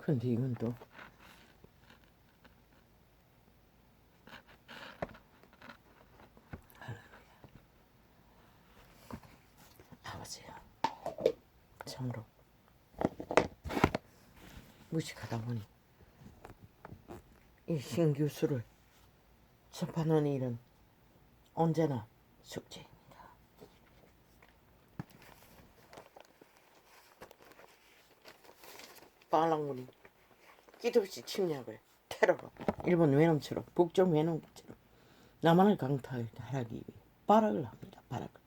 근데 이건 또 아버지야, 참으로 무식하다 보니 이 신규수를 접하는 일은 언제나 숙제입니다. 빨랑군이 끼도없이 침략을 테러로 일본 외놈처럼 북쪽 외놈처럼 남한을 강탈하기 위해 발악을 합니다. 발악을.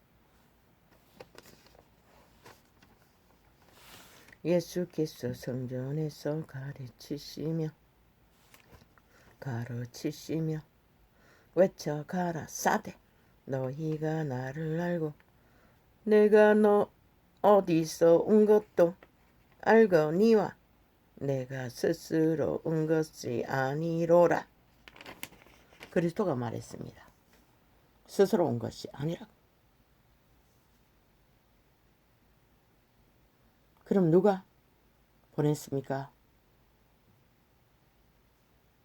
예수께서 성전에서 가르치시며 외쳐 가라사대 너희가 나를 알고 내가 너 어디서 온 것도 알거니와 내가 스스로 온 것이 아니로라. 그리스도가 말했습니다. 스스로 온 것이 아니라. 그럼 누가 보냈습니까?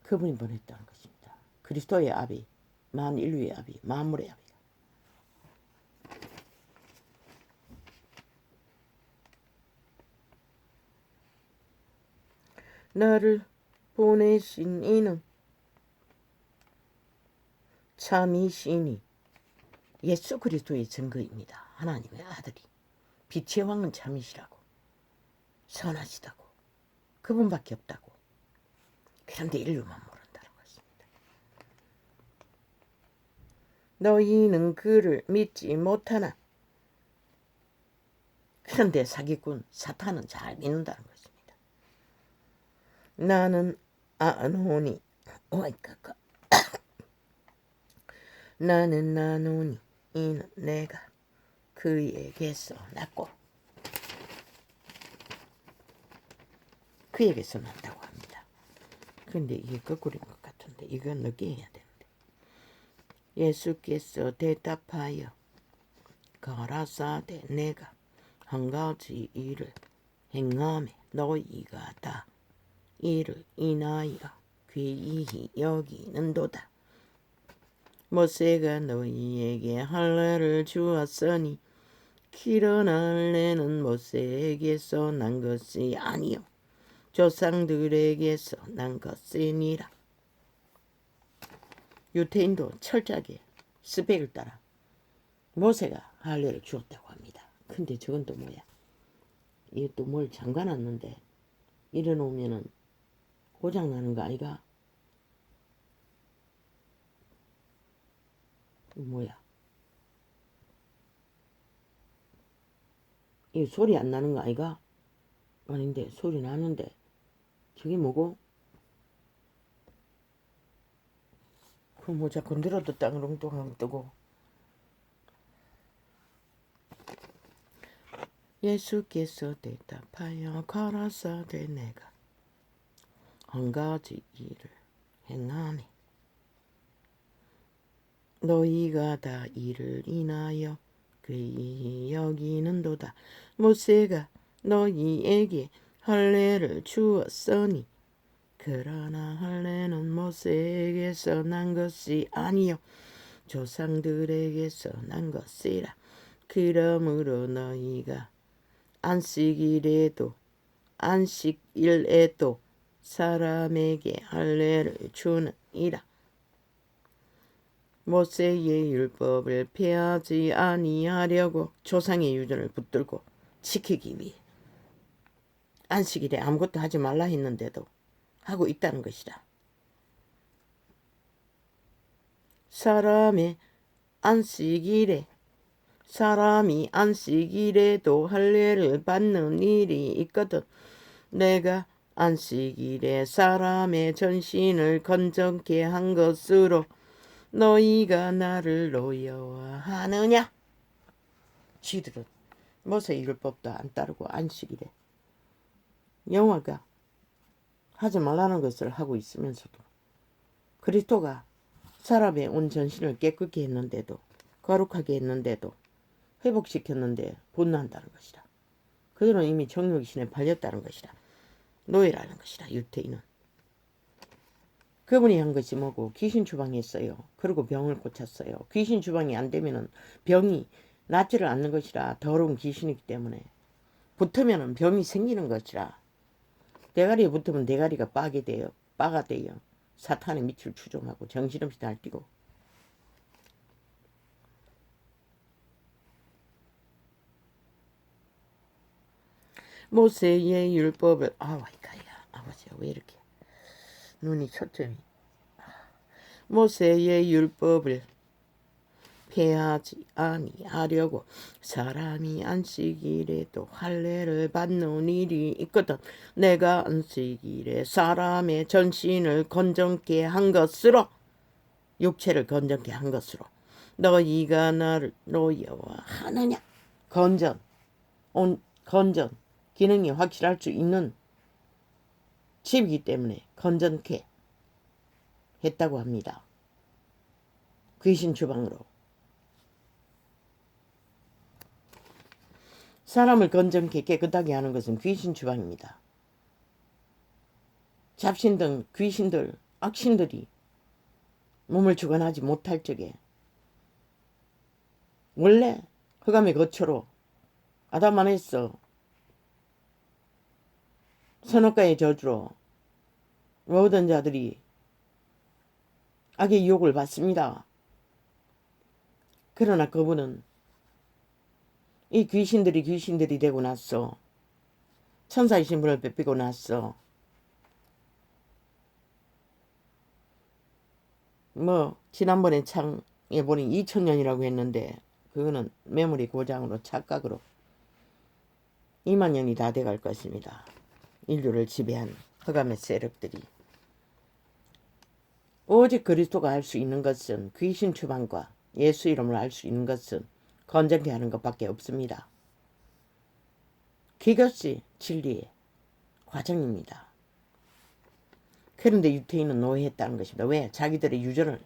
그분이 보냈다는 것입니다. 그리스도의 아비, 만인류의 아비, 만물의 아비. 나를 보내신 이는 참이시니 예수 그리스도의 증거입니다. 하나님의 아들이 빛의 왕은 참이시라고, 선하시다고, 그분밖에 없다고. 그런데 인류만 모른다는 것입니다. 너희는 그를 믿지 못하나. 그런데 사기꾼 사탄은 잘 믿는다는 것입니다. 나는 아노니 나는 나노니 이는 내가 그에게서 났고 그에게서 난다고 합니다. 근데 이게 거꾸로인 것 같은데 이건 늦게 해야 되는데. 예수께서 대답하여 가라사대 내가 한 가지 일을 행함에 너희가 다 이를 인하여 귀히 여기는도다. 모세가 너희에게 할례를 주었으니 기른 할례는 모세에게서 난 것이 아니요 조상들에게서 난 것이니라. 유태인도 철저하게 스펙을 따라 모세가 할례를 주었다고 합니다. 근데 저건 또 뭐야? 이게 또 뭘 잠가놨는데 이래놓으면은 고장나는 거 아이가? 뭐야? 이 소리 안 나는 거 아이가? 아닌데 소리 나는데 저게 뭐고? 그 모자 건드려도 땅을 엉뚱하게 뜨고. 예수께서 대답하여 가라사대 내가 한 가지 일을 행하니 너희가 다 이를 인하여 귀히 여기는도다. 모세가 너희에게 할례를 주었으니 그러나 할례는 모세에게서 난 것이 아니요 조상들에게서 난 것이라. 그러므로 너희가 안식일에도 사람에게 할례를 주느니라. 모세의 율법을 폐하지 아니하려고 조상의 유전을 붙들고 지키기 위해 안식일에 아무것도 하지 말라 했는데도 하고 있다는 것이다. 사람이 안식일에도 할례를 받는 일이 있거든. 내가 안식일에 사람의 전신을 건전케 한 것으로 너희가 나를 노여워하느냐? 지들은 모세 율법도 안 따르고 안식일에 영화가 하지 말라는 것을 하고 있으면서도 그리스도가 사람의 온 전신을 깨끗게 했는데도 거룩하게 했는데도 회복시켰는데 분노한다는 것이다. 그들은 이미 정욕의 신에 팔렸다는 것이다. 노예라는 것이라. 유태인은 그분이 한 것이 뭐고 귀신 추방했어요. 그리고 병을 고쳤어요. 귀신 추방이 안 되면은 병이 낫지를 않는 것이라. 더러운 귀신이기 때문에 붙으면은 병이 생기는 것이라. 대가리에 붙으면 대가리가 빠게 돼요. 빠가 돼요. 사탄의 밑을 추종하고 정신없이 날뛰고. 모세의 율법을 아와이카야. 아버지야 왜 이렇게 눈이 초점이. 모세의 율법을 폐하지 아니하려고 사람이 안식일에도 할례를 받는 일이 있거든. 내가 안식일에 사람의 전신을 건전케 한 것으로, 육체를 건전케 한 것으로 너희가 나를 노여워하느냐. 건전, 건전 기능이 확실할 수 있는 칩이기 때문에 건전케 했다고 합니다. 귀신 추방으로. 사람을 건전케 깨끗하게 하는 것은 귀신 추방입니다. 잡신 등 귀신들, 악신들이 몸을 주관하지 못할 적에 원래 흑암의 거처로 아담 안에서 선악과의 저주로 모든 자들이 악의 유혹을 받습니다. 그러나 그분은 이 귀신들이 되고 나서 천사의 신분을 뺏기고 나서 지난번에 창에 보니 2000년이라고 했는데 그거는 메모리 고장으로 착각으로 2만 년이 다 돼갈 것입니다. 인류를 지배한 흑암의 세력들이. 오직 그리스도가 할 수 있는 것은 귀신 추방과 예수 이름을 알 수 있는 것은 건전케 하는 것밖에 없습니다. 그것이 진리의 과정입니다. 그런데 유태인은 노예했다는 것입니다. 왜? 자기들의 유전을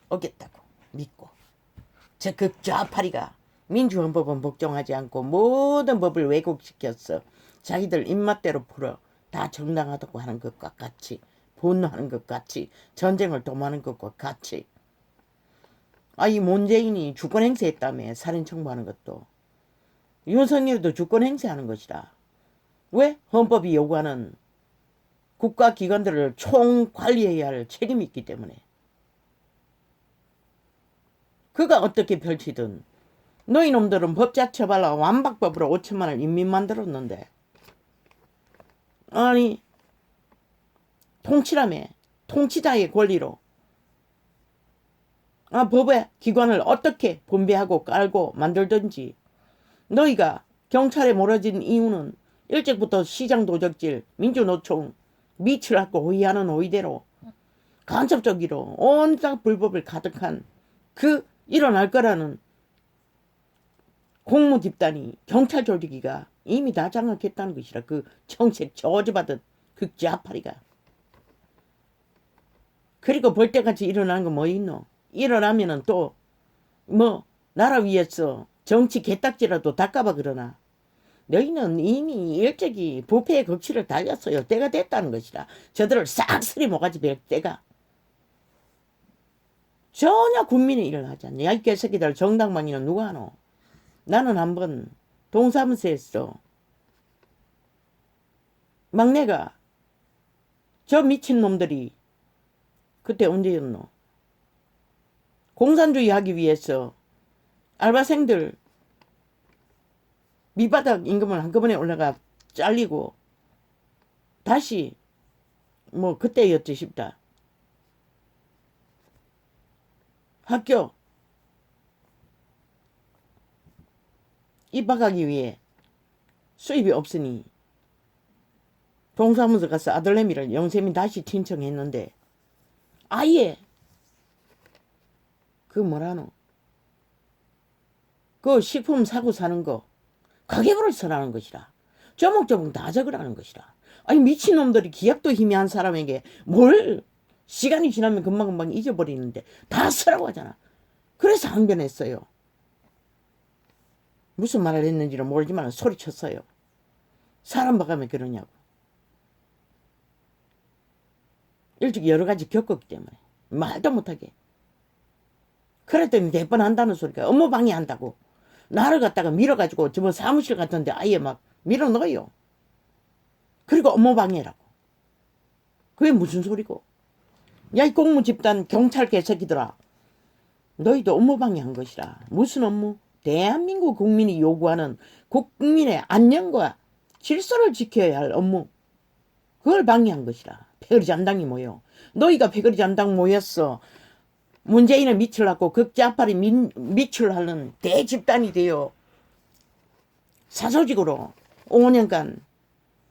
어겼다고 믿고. 저 극좌파리가 민주헌법은 복종하지 않고 모든 법을 왜곡시켰어. 자기들 입맛대로 풀어 다 정당하다고 하는 것과 같이, 분노하는 것 같이, 전쟁을 도모하는 것과 같이. 이 문재인이 주권 행세했다며. 살인 청구하는 것도. 윤석열도 주권 행세하는 것이라. 왜? 헌법이 요구하는 국가기관들을 총관리해야 할 책임이 있기 때문에. 그가 어떻게 펼치든 너희 놈들은 법자 처발라 완박법으로 5천만 원 인민 만들었는데, 아니 통치라며. 통치자의 권리로 법의 기관을 어떻게 분배하고 깔고 만들든지. 너희가 경찰에 몰아진 이유는 일찍부터 시장도적질, 민주노총, 미칠하고 호위하는 호위대로 간접적으로 온갖 불법을 가득한 그 일어날 거라는 공무 집단이, 경찰 조직이가 이미 다 장악했다는 것이라. 그 정책 저주받은 극좌파리가. 그리고 벌떼같이 일어나는 거 뭐 있노? 일어나면은 또 나라 위해서 정치 개딱지라도 닦아봐. 그러나 너희는 이미 일찍이 부패의 극치를 달렸어요. 때가 됐다는 것이라. 저들을 싹쓸이 모가지 벨 때가. 전혀 국민의 일을 하지 않냐. 이 개새끼들 정당방위는 누가 하노? 나는 한번 동사무소에서 막내가 저 미친놈들이 그때 언제였노? 공산주의 하기 위해서 알바생들 밑바닥 임금을 한꺼번에 올라가 잘리고 다시 그때였지 싶다. 학교 입학하기 위해 수입이 없으니 동사무소 가서 아들내미를 영세민 다시 신청했는데 아예 그 뭐라노? 그 식품 사고 사는 거 가계부를 써라는 것이라. 조목조목 다 적으라는 것이라. 아니 미친놈들이 기약도 희미한 사람에게 뭘 시간이 지나면 금방금방 잊어버리는데 다 쓰라고 하잖아. 그래서 항변했어요. 무슨 말을 했는지는 모르지만 소리쳤어요. 사람 봐가면 그러냐고. 일찍 여러 가지 겪었기 때문에 말도 못하게. 그랬더니 대번 한다는 소리가 업무 방해한다고 나를 갖다가 밀어가지고 저 사무실 같은데 아예 막 밀어넣어요. 그리고 업무 방해라고. 그게 무슨 소리고. 야, 이 공무 집단 경찰 개새끼들아, 너희도 업무 방해한 것이라. 무슨 업무? 대한민국 국민이 요구하는 국민의 안녕과 질서를 지켜야 할 업무. 그걸 방해한 것이라. 패거리 잔당이 모여. 너희가 패거리 잔당 모였어. 문재인을 미칠라고 극좌파리 미출하는 대집단이 되어 사소직으로 5년간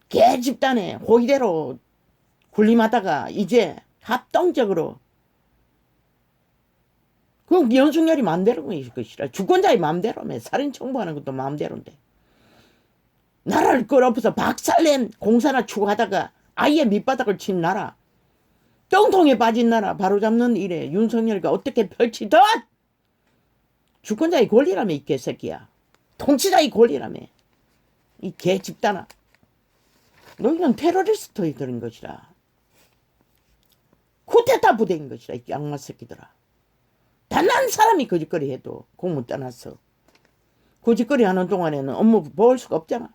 개집단에 호의대로 군림하다가 이제 합동적으로 그건 연승열이 마음대로인 것이라. 주권자의 마음대로며 살인 청구하는 것도 마음대로인데 나라를 끌어엎어서 박살낸 공사나 추구하다가 아예 밑바닥을 친 나라, 똥통에 빠진 나라 바로잡는 일에 윤석열이가 어떻게 펼치던 주권자의 권리라며 이 개새끼야. 통치자의 권리라며 이 개집단아. 너희는 테러리스트들인 것이라. 쿠데타 부대인 것이라. 이 악마 새끼들아. 단 한 사람이 거짓거리 해도 공무 떠났어. 거짓거리 하는 동안에는 업무 볼 수가 없잖아.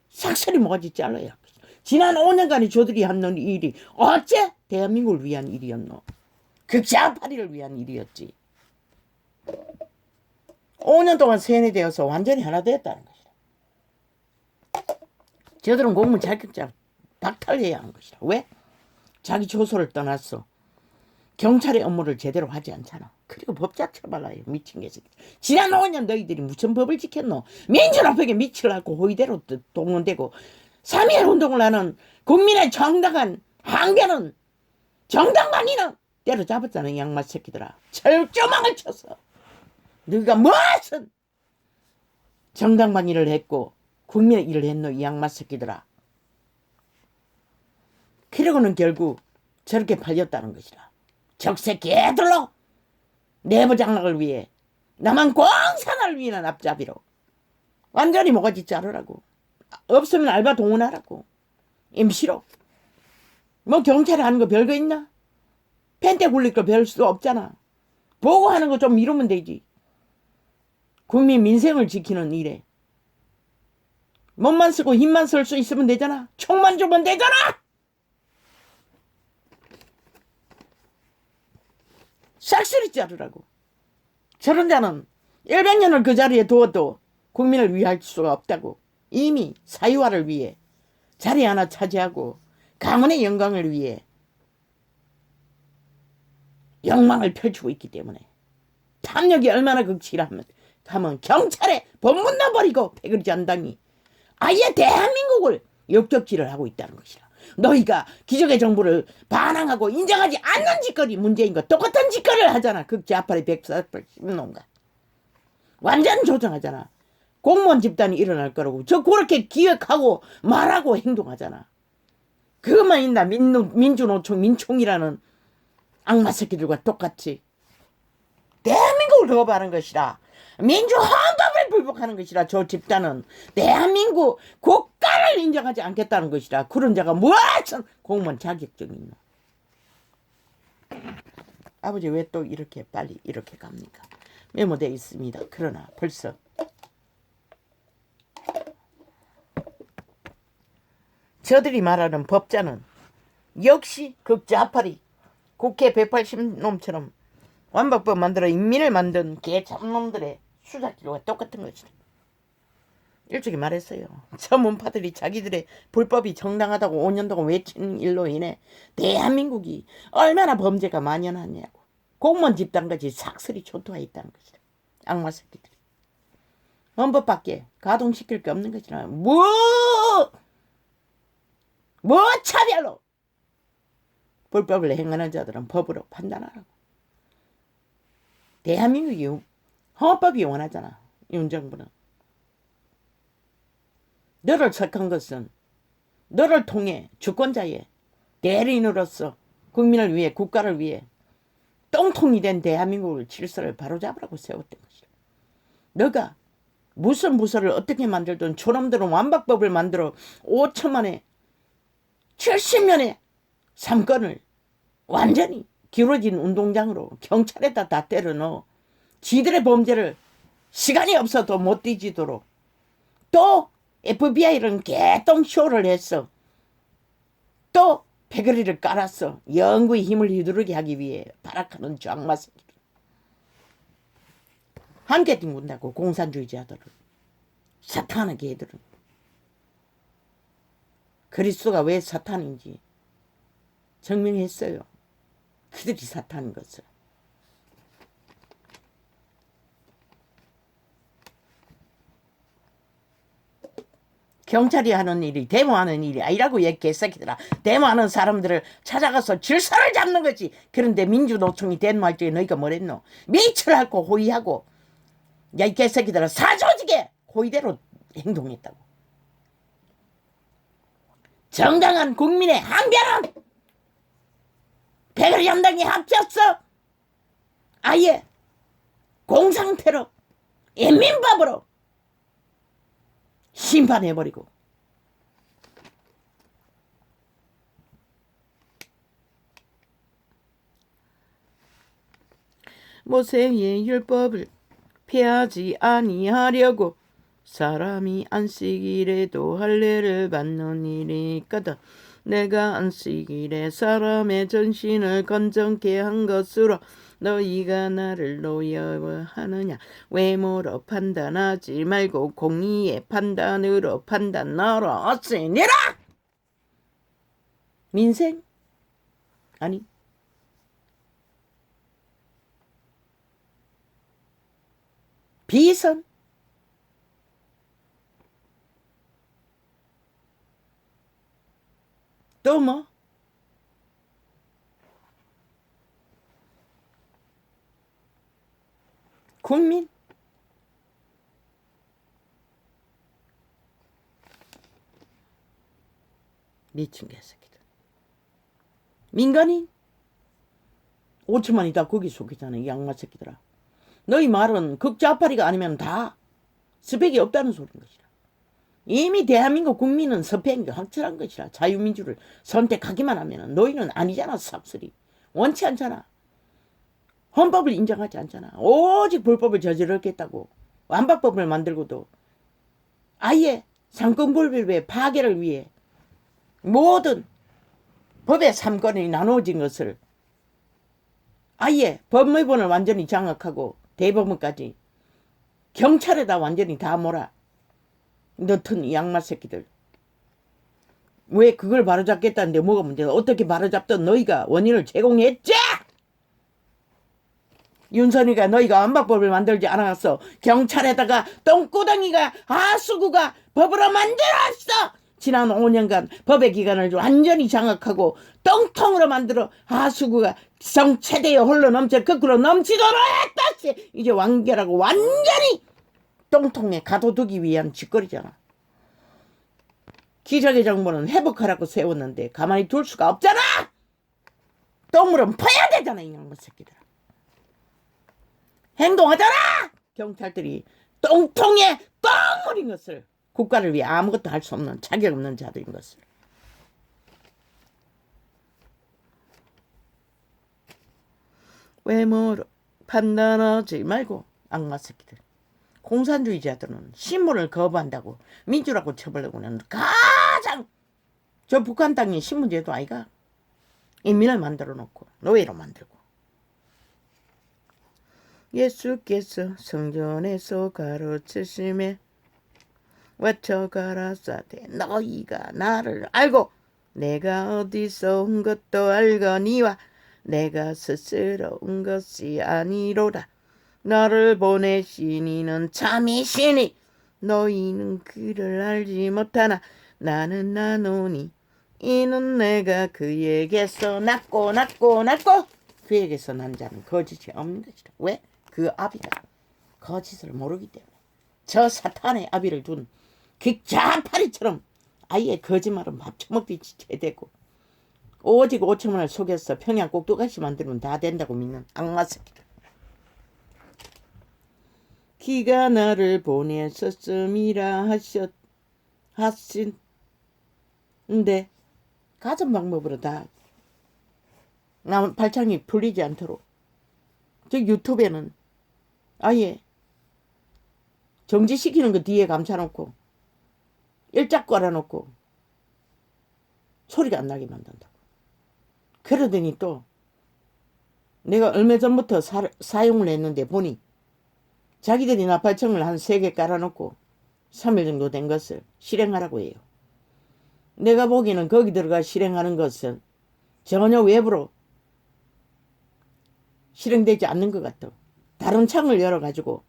싹쓸이 모가지 잘라야. 지난 5년간에 저들이 하는 일이 어째 대한민국을 위한 일이었노? 극좌파리를 위한 일이었지. 5년 동안 세뇌되어서 완전히 하나 되었다는 것이다. 저들은 공무 자격자 박탈해야 하는 것이다. 왜? 자기 조소를 떠났어. 경찰의 업무를 제대로 하지 않잖아. 그리고 법작 처벌라요. 미친 개새끼. 지난 5년 너희들이 무슨 법을 지켰노? 민주노력에 미치려고 호의대로 동원되고 3.1 운동을 하는 국민의 정당한 항변은 정당방위는 때려잡았잖아. 이 양마 새끼들아. 철조망을 쳐서 너희가 무슨 정당방위를 했고 국민의 일을 했노. 이 양마 새끼들아. 그러고는 결국 저렇게 팔렸다는 것이라. 적새 개들로 내부 장악을 위해 남한 공산화를 위한 앞잡이로 완전히 모가지 자르라고. 없으면 알바 동원하라고. 임시로. 뭐 경찰이 하는 거 별거 있나? 펜대 굴릴 거 별 수도 없잖아. 보고하는 거 좀 미루면 되지. 국민 민생을 지키는 일에 몸만 쓰고 힘만 쓸 수 있으면 되잖아. 총만 주면 되잖아. 싹쓸이 자르라고. 저런 자는 100년을 그 자리에 두어도 국민을 위할 수가 없다고. 이미 사유화를 위해 자리 하나 차지하고 가문의 영광을 위해 영망을 펼치고 있기 때문에 탐욕이 얼마나 극치라면 경찰에 법문 넣어버리고 패거리 잔당이 아예 대한민국을 역적질을 하고 있다는 것이라. 너희가 기적의 정부를 반항하고 인정하지 않는 짓거리 문재인과 똑같은 짓거리를 하잖아. 극좌파리 140놈과 완전 조정하잖아. 공무원 집단이 일어날 거라고. 저 그렇게 기획하고 말하고 행동하잖아. 그것만 있나? 민주노총 민총이라는 악마 새끼들과 똑같이 대한민국을 거부하는 것이라. 민주헌법을 불복하는 것이라. 저 집단은 대한민국 국가를 인정하지 않겠다는 것이라. 그런 자가 무슨 공무원 자격증이 있노? 아버지 왜 또 이렇게 빨리 이렇게 갑니까? 메모되어 있습니다. 그러나 벌써 저들이 말하는 법자는 역시 극좌파리 국회 180놈처럼 완박법 만들어 인민을 만든 개잡놈들의 수작기로가 똑같은 것이다. 일찍이 말했어요. 저 문파들이 자기들의 불법이 정당하다고 5년 동안 외친 일로 인해 대한민국이 얼마나 범죄가 만연하냐고. 공무원 집단까지 삭슬이 초토화 있다는 것이다. 악마 새끼들이. 헌법밖에 가동시킬 게 없는 것이라. 뭐 차별로 불법을 행하는 자들은 법으로 판단하라고. 대한민국이 헌법이 원하잖아. 윤 정부는. 너를 석한 것은 너를 통해 주권자의 대리인으로서 국민을 위해 국가를 위해 똥통이 된 대한민국을 질서를 바로잡으라고 세웠던 것이야. 너가 무슨 부서를 어떻게 만들든 저놈들은 완박법을 만들어 5천만에 70년에 3건을 완전히 기울어진 운동장으로 경찰에다 다 때려 넣어 지들의 범죄를 시간이 없어도 못 뒤지도록 또 FBI는 개똥쇼를 했어. 또 패거리를 깔았어. 영구히 힘을 휘두르게 하기 위해 발악하는 쫙마 새끼들. 함께 뒹군다고 공산주의자들을. 사탄의 개들은. 그리스도가 왜 사탄인지 증명했어요. 그들이 사탄인 것을. 경찰이 하는 일이 데모하는 일이 아니라고 얘 개새끼들아. 데모하는 사람들을 찾아가서 질서를 잡는 거지. 그런데 민주노총이 데모할 적에 너희가 뭐랬노? 미철하고 호의하고 야 이 개새끼들아 사조직에 호의대로 행동했다고. 정당한 국민의 항변은 패거리 연당이 합쳤어. 아예 공상태로 인민법으로 심판해버리고 모세의 율법을 폐하지 아니하려고 사람이 안식일에도 할례를 받는 일이거든. 내가 안식일에 사람의 전신을 건전케 한 것으로 너희가 나를 노여워하느냐. 외모로 판단하지 말고 공의의 판단으로 판단하라. 민생? 아니 비선? 또 뭐? 국민? 미친 개새끼들. 민간인? 5천만이 다 거기 속이잖아. 이 양마 새끼들아. 너희 말은 극좌파리가 아니면 다 스펙이 없다는 소리인 것이라. 이미 대한민국 국민은 스펙이 확실한 것이라. 자유민주를 선택하기만 하면 너희는 아니잖아. 싹쓸이. 원치 않잖아. 헌법을 인정하지 않잖아. 오직 불법을 저지르겠다고 완박법을 만들고도 아예 상권불법의 파괴를 위해 모든 법의 3권이 나누어진 것을 아예 법무부를 완전히 장악하고 대법원까지 경찰에다 완전히 다 몰아 넣던 이 양말 새끼들. 왜 그걸 바로잡겠다는데 뭐가 문제다. 어떻게 바로잡던 너희가 원인을 제공했지. 윤선이가 너희가 완박법을 만들지 않았어. 경찰에다가 똥구덩이가 하수구가 법으로 만들었어. 지난 5년간 법의 기관을 완전히 장악하고 똥통으로 만들어 하수구가 성체대에 홀로 넘쳐 거꾸로 넘치도록 했다시. 이제 완결하고 완전히 똥통에 가둬두기 위한 짓거리잖아. 기적의 정부는 회복하라고 세웠는데 가만히 둘 수가 없잖아. 똥물은 퍼야 되잖아. 이 양반 새끼들. 행동하잖아. 경찰들이 똥통에 똥물인 것을. 국가를 위해 아무것도 할 수 없는 자격 없는 자들인 것을. 외모로 판단하지 말고 악마 새끼들. 공산주의자들은 신문을 거부한다고 민주라고 쳐버리고는 가장 저 북한 땅이 신문제도 아이가. 인민을 만들어 놓고 노예로 만들고. 예수께서 성전에서 가르치심에 외쳐 가라사대 너희가 나를 알고 내가 어디서 온 것도 알거니와 내가 스스로 온 것이 아니로다. 나를 보내신 이는 참이시니 너희는 그를 알지 못하나 나는 나노니 이는 내가 그에게서 낳고 그에게서 난 자는 거짓이 없는 것이다. 왜? 그 아비가 거짓을 모르기 때문에. 저 사탄의 아비를 둔 객자파리처럼 아예 거짓말은 밥 처먹듯이 제대고 오직 5천원을 속여서 평양 꼭두가시 만들면 다 된다고 믿는 악마 새끼들. 기가 나를 보내셨음이라 하신데 가전 방법으로 다 남 발창이 풀리지 않도록. 저 유튜브에는 아예 정지시키는 거 뒤에 감춰놓고 일자 깔아놓고 소리가 안 나게 만든다고. 그러더니 또 내가 얼마 전부터 사용을 했는데 보니 자기들이 나팔청을 한 3개 깔아놓고 3일 정도 된 것을 실행하라고 해요. 내가 보기에는 거기 들어가 실행하는 것은 전혀 외부로 실행되지 않는 것 같아. 다른 창을 열어가지고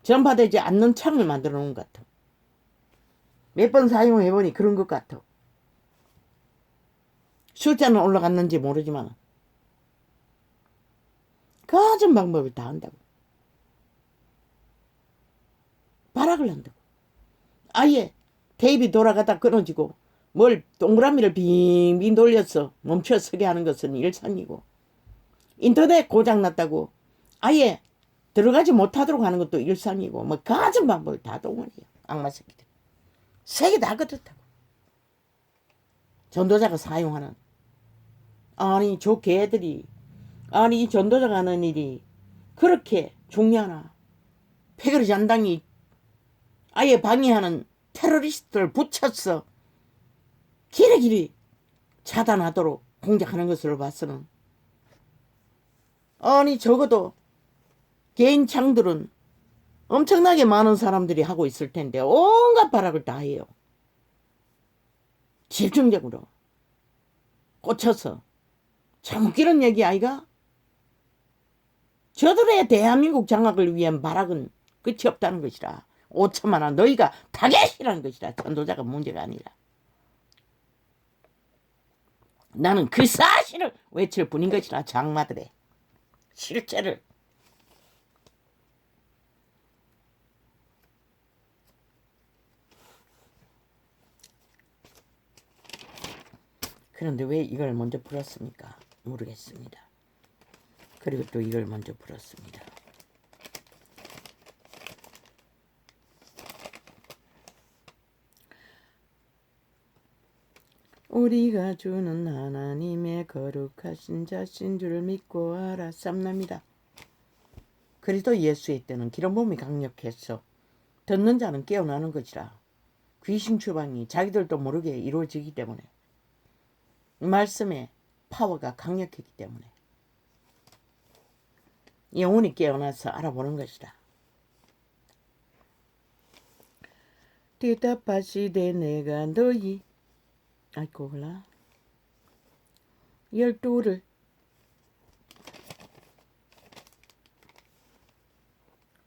전파되지 않는 창을 만들어 놓은 것 같아. 몇 번 사용해보니 그런 것 같아. 숫자는 올라갔는지 모르지만 가진 방법을 다 한다고. 발악을 한다고. 아예 테이프 돌아가다 끊어지고 뭘 동그라미를 빙빙 돌려서 멈춰 서게 하는 것은 일상이고, 인터넷 고장났다고 아예 들어가지 못하도록 하는 것도 일상이고, 뭐 가진 방법을 다 동원해요. 악마 새끼들. 세계 다 그렇다고. 전도자가 사용하는, 아니 저 개들이, 아니 이 전도자가 하는 일이 그렇게 중요하나. 패거리 잔당이 아예 방해하는 테러리스트를 붙였어 길이길이 차단하도록 공작하는 것으로 봐서는, 아니 적어도 개인 창들은 엄청나게 많은 사람들이 하고 있을 텐데 온갖 발악을 다 해요. 집중적으로 꽂혀서. 참 웃기는 얘기 아이가? 저들의 대한민국 장악을 위한 발악은 끝이 없다는 것이라. 5천만 원 너희가 타겟이라는 것이라. 전도자가 문제가 아니라. 나는 그 사실을 외칠 뿐인 것이라. 장마들의 실제를. 그런데 왜 이걸 먼저 풀었습니까? 모르겠습니다. 그리고 또 이걸 먼저 풀었습니다. 우리가 주는 하나님의 거룩하신 자신 줄 믿고 알았삼납니다. 그리스도 예수의 때는 기름 부음이 강력해서 듣는 자는 깨어나는 것이라. 귀신 추방이 자기들도 모르게 이루어지기 때문에, 말씀의 파워가 강력했기 때문에 영혼이 깨어나서 알아보는 것이다. 대답하시되 내가 너희 아이고 몰라 12를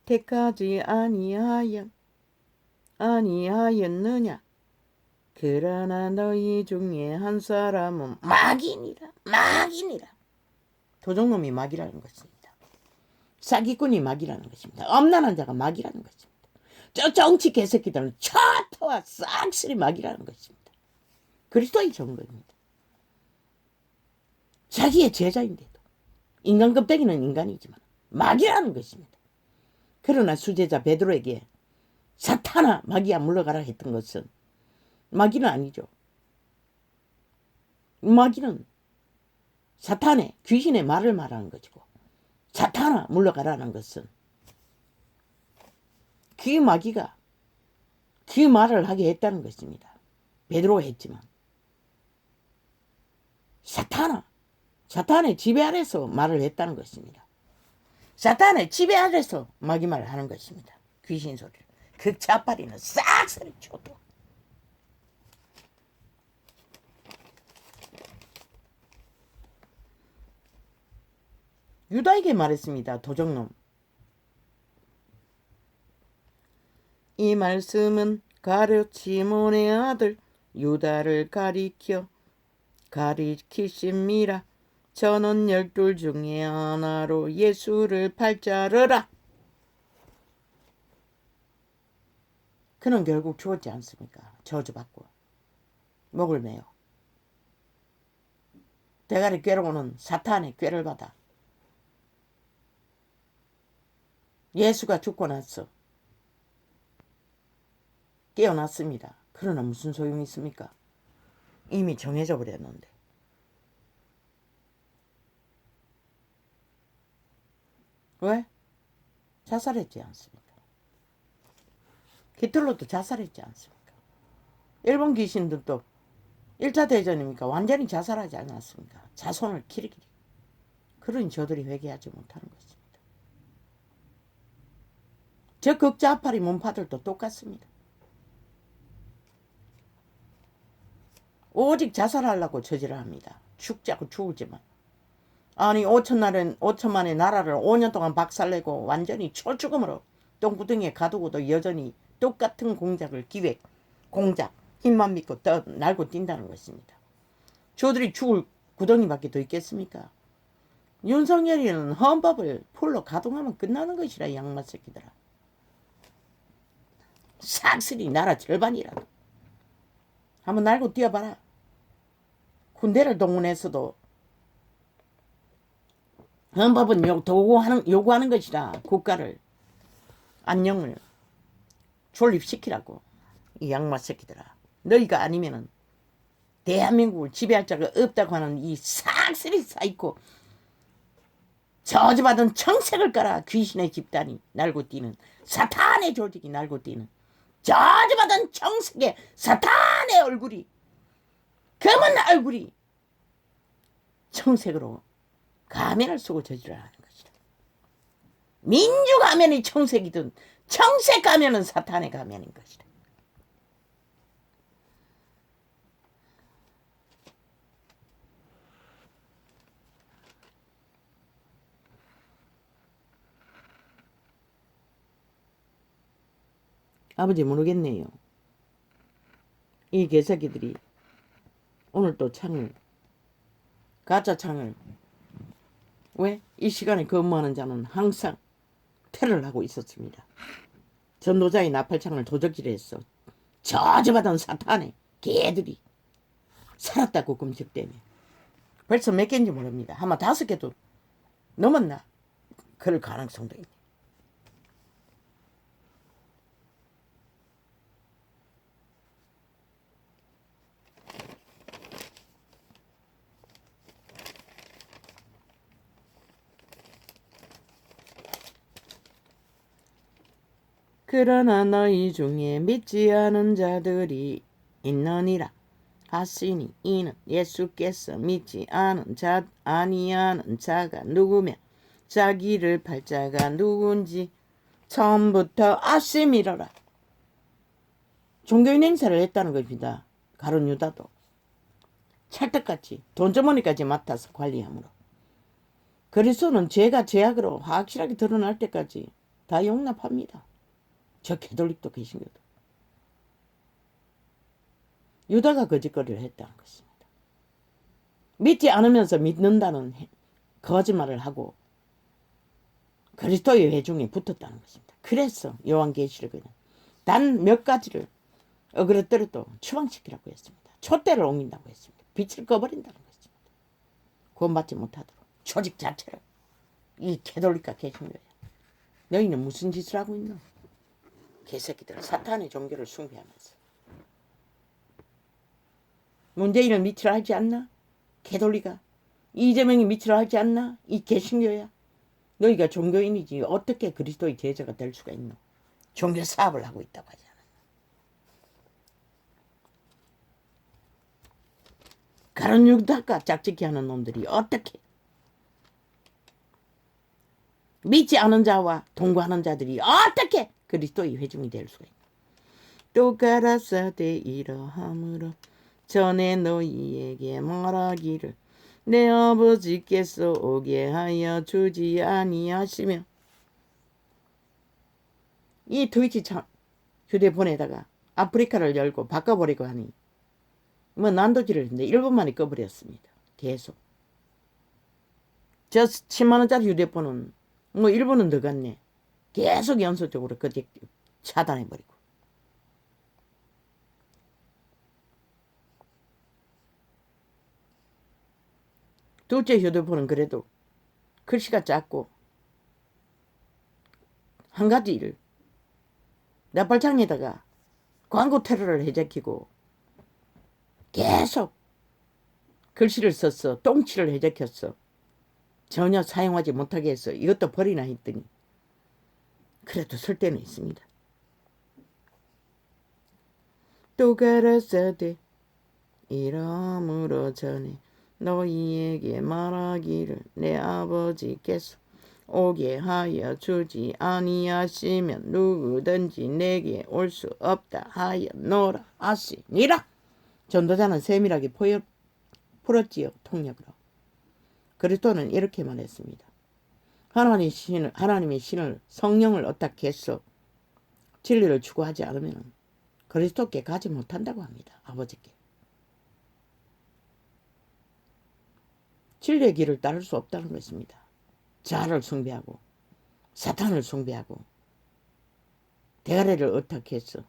택하지 아니하였느냐. 그러나 너희 중에 한 사람은 마귀니라. 도적놈이 마귀라는 것입니다. 사기꾼이 마귀라는 것입니다. 엄난한 자가 마귀라는 것입니다. 저 정치 개새끼들은 차토와 싹쓸이 마귀라는 것입니다. 그리스도의 정거입니다. 자기의 제자인데도 인간 껍데기는 인간이지만 마귀라는 것입니다. 그러나 수제자 베드로에게 사탄아 마귀야 물러가라 했던 것은 마귀는 아니죠. 마귀는 사탄의 귀신의 말을 말하는 것이고, 사탄아 물러가라는 것은 그 마귀가 그 말을 하게 했다는 것입니다. 베드로가 했지만 사탄의 지배 아래서 말을 했다는 것입니다. 사탄의 지배 아래서 마귀 말을 하는 것입니다. 귀신 소리를. 그 자파리는 싹쓸이 쳐도. 유다에게 말했습니다. 도적놈. 이 말씀은 가룟 시몬의 아들 유다를 가리키심이라. 저는 12 중에 하나로 예수를 팔자르라. 그는 결국 죽었지 않습니까? 저주받고 목을 매요. 대가리 꾀로 오는 사탄의 꾀를 받아 예수가 죽고 나서 깨어났습니다. 그러나 무슨 소용이 있습니까? 이미 정해져 버렸는데. 왜? 자살했지 않습니까? 히틀러도 자살했지 않습니까? 일본 귀신들도 1차 대전입니까? 완전히 자살하지 않았습니까? 자손을 기리기. 그러니 저들이 회개하지 못하는 것입니다. 저 극좌파리 문파들도 똑같습니다. 오직 자살하려고 저지를 합니다. 죽자고 죽을지만. 아니 5천만의 나라를 5년 동안 박살내고 완전히 초죽음으로 똥구덩이에 가두고도 여전히 똑같은 공작을 공작 힘만 믿고 날고 뛴다는 것입니다. 저들이 죽을 구덩이밖에 더 있겠습니까? 윤석열이는 헌법을 풀로 가동하면 끝나는 것이라 이 양마 새끼들아. 싹쓸이 나라 절반이라도 한번 날고 뛰어봐라. 군대를 동원해서도 헌법은 요구하는 것이라 국가를 안녕을 존립시키라고. 이 양마 새끼들아. 너희가 아니면은 대한민국을 지배할 자가 없다고 하는 이 싹쓸이 사이코 저주받은 청색을 깔아 귀신의 집단이 날고 뛰는 사탄의 조직이 날고 뛰는 저주받은 청색의 사탄의 얼굴이 검은 얼굴이 청색으로 가면을 쓰고 저지를 하는 것이다. 민주 가면이 청색이든 청색 가면은 사탄의 가면인 것이다. 아버지 모르겠네요. 이 개새끼들이 오늘 또 가짜 창을 왜? 이 시간에 근무하는 자는 항상 테러를 하고 있었습니다. 전도자의 나팔창을 도적질했어. 저주받은 사탄의 개들이 살았다고 검색되네. 벌써 몇 개인지 모릅니다. 아마 5개도 넘었나? 그럴 가능성도 있네. 그러나 너희 중에 믿지 않은 자들이 있느니라 하시니 이는 예수께서 믿지 아니하는 자가 누구며 자기를 팔 자가 누군지 처음부터 아심이러라. 종교인 행사를 했다는 겁니다. 가룟 유다도 찰떡같이 돈주머니까지 맡아서 관리함으로. 그리스도는 죄가 죄악으로 확실하게 드러날 때까지 다 용납합니다. 저 캐톨릭도 개신교도. 유다가 거짓거리를 했다는 것입니다. 믿지 않으면서 믿는다는 거짓말을 하고 그리스도의 회중에 붙었다는 것입니다. 그래서 요한계시록에는 단 몇 가지를 어그러뜨려도 추방시키라고 했습니다. 촛대를 옮긴다고 했습니다. 빛을 꺼버린다는 것입니다. 구원받지 못하도록 조직 자체를. 이 캐톨릭과 개신교야. 너희는 무슨 짓을 하고 있노? 개새끼들 사탄의 종교를 숭배하면서. 문재인은 밑을 알지 않나? 캐톨리가. 이재명이 밑을 알지 않나? 이 개신교야. 너희가 종교인이지 어떻게 그리스도의 제자가 될 수가 있노? 종교 사업을 하고 있다고 하지 않았나? 가룟 유다가 짝짓기 하는 놈들이 어떻게 믿지 않은 자와 동거하는 자들이 어떻게 그리스도의 회중이 될 수가 있나? 또 가라사대 이러함으로 전에 너희에게 말하기를 내 아버지께서 오게 하여 주지 아니하시며. 이 트위치 휴대폰에다가 아프리카를 열고 바꿔버리고 하니 뭐 난도질을 했는데 1분 만에 꺼버렸습니다. 계속. 저 10만원짜리 휴대폰은 뭐 1분은 더 갔네. 계속 연속적으로 그제 차단해버리고. 둘째 휴대폰은 그래도 글씨가 작고 한 가지를 나팔창에다가 광고 테러를 해제키고 계속 글씨를 썼어. 똥칠을 해제켰어. 전혀 사용하지 못하게 해서 이것도 버리나 했더니 그래도 쓸 때는 있습니다. 또 가라사대 이러므로 전에 너희에게 말하기를 내 아버지께서 오게 하여 주지 아니하시면 누구든지 내게 올 수 없다 하였노라 하시니라. 전도자는 세밀하게 풀었지요. 통역으로. 그리스도는 이렇게 말했습니다. 하나님의 신을 성령을 어떻게 해서 진리를 추구하지 않으면 그리스도께 가지 못한다고 합니다. 아버지께. 진리의 길을 따를 수 없다는 것입니다. 자아를 숭배하고 사탄을 숭배하고 대가리를 어떻게 해서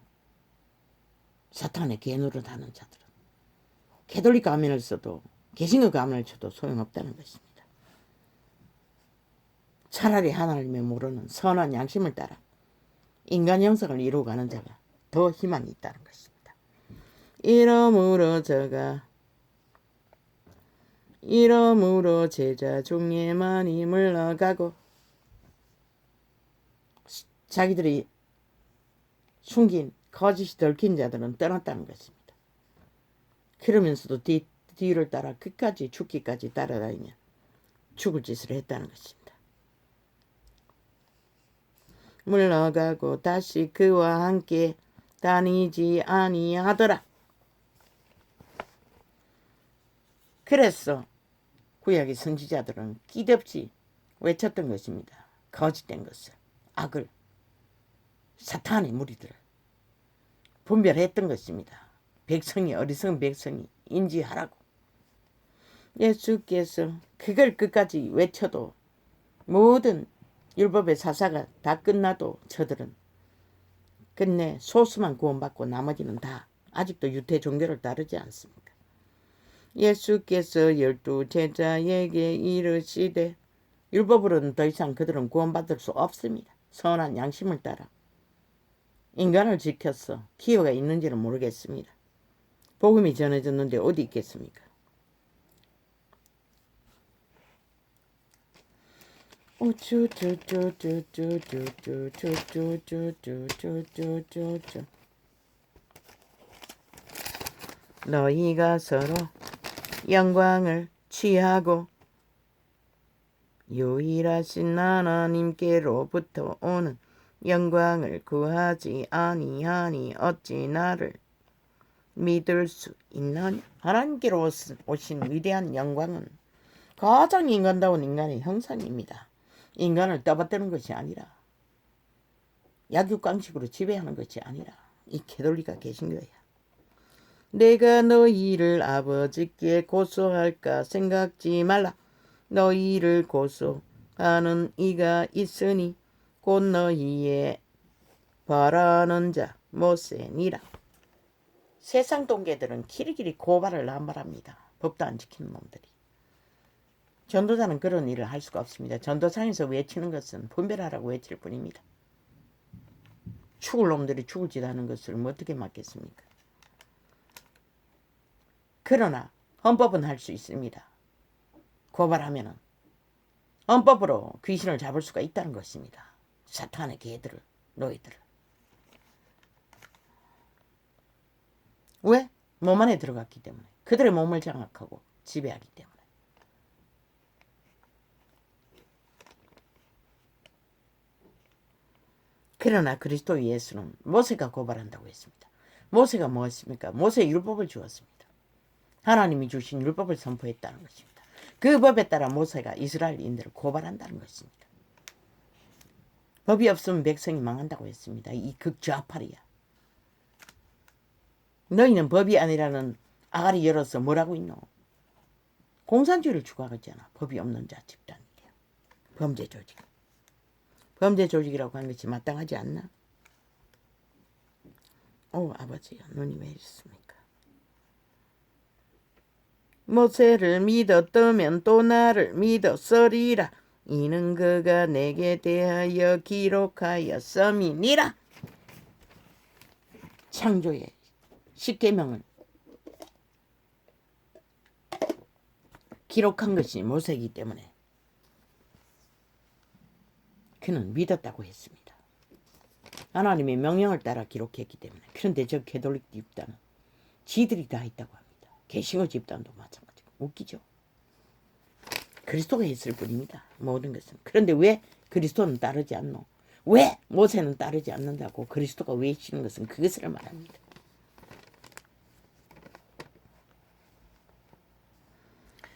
사탄의 개노릇하는 자들은 캐톨릭 가면을 써도 개신교 가면을 쳐도 소용없다는 것입니다. 차라리 하나님의 모르는 선한 양심을 따라 인간 형성을 이루어가는 자가 더 희망이 있다는 것입니다. 이러므로 제자 중에 많이 물러가고 자기들이 숨긴 거짓이 들킨 자들은 떠났다는 것입니다. 그러면서도 뒤를 따라 끝까지 죽기까지 따라다니며 죽을 짓을 했다는 것입니다. 물러가고 다시 그와 함께 다니지 아니하더라. 그래서 구약의 선지자들은 끼없이 외쳤던 것입니다. 거짓된 것을, 악을, 사탄의 무리들을 분별했던 것입니다. 어리석은 백성이 인지하라고. 예수께서 그걸 끝까지 외쳐도 모든 율법의 사사가 다 끝나도 저들은 끝내 소수만 구원받고 나머지는 다 아직도 유대 종교를 따르지 않습니까? 예수께서 12 제자에게 이르시되 율법으로는 더 이상 그들은 구원받을 수 없습니다. 선한 양심을 따라 인간을 지켜서 기회가 있는지는 모르겠습니다. 복음이 전해졌는데 어디 있겠습니까? 너희가 서로 영광을 취하고 유일하신 하나님께로부터 오는 영광을 구하지 아니하니 어찌 나를 믿을 수 있느냐. 하나님께로 오신 위대한 영광은 가장 인간다운 인간의 형상입니다. 인간을 떠받드는 것이 아니라 약육강식으로 지배하는 것이 아니라 이 캐톨릭가 개신교야. 내가 너희를 아버지께 고소할까 생각지 말라. 너희를 고소하는 이가 있으니 곧 너희의 바라는 자 모세니라. 세상 동계들은 키리키리 고발을 남발합니다. 법도 안 지키는 놈들이. 전도자는 그런 일을 할 수가 없습니다. 전도상에서 외치는 것은 분별하라고 외칠 뿐입니다. 죽을 놈들이 죽을 짓 하는 것을 어떻게 막겠습니까? 그러나 헌법은 할 수 있습니다. 고발하면은 헌법으로 귀신을 잡을 수가 있다는 것입니다. 사탄의 개들을, 너희들을. 왜? 몸 안에 들어갔기 때문에. 그들의 몸을 장악하고 지배하기 때문에. 그러나 그리스도 예수는 모세가 고발한다고 했습니다. 모세가 뭐 했습니까? 모세의 율법을 주었습니다. 하나님이 주신 율법을 선포했다는 것입니다. 그 법에 따라 모세가 이스라엘인들을 고발한다는 것입니다. 법이 없으면 백성이 망한다고 했습니다. 이 극좌파리야. 너희는 법이 아니라는 아가리 열어서 뭐라고 있노? 공산주의를 추구하잖아. 법이 없는 자 집단이에요. 범죄 조직. 범죄 조직이라고 하는 것이 마땅하지 않나? 아버지야, 눈이 왜 이렇습니까? 모세를 믿었다면 또 나를 믿었으리라. 이는 그가 내게 대하여 기록하였음이니라. 창조의 10계명을 기록한 것이 모세이기 때문에 그는 믿었다고 했습니다. 하나님의 명령을 따라 기록했기 때문에. 그런데 저 개돌릭 집단은 지들이 다 했다고 합니다. 개신교 집단도 마찬가지고. 웃기죠. 그리스도가 했을 뿐입니다. 모든 것은. 그런데 왜 그리스도는 따르지 않노? 왜 모세는 따르지 않는다고 그리스도가 외치는 것은 그것을 말합니다.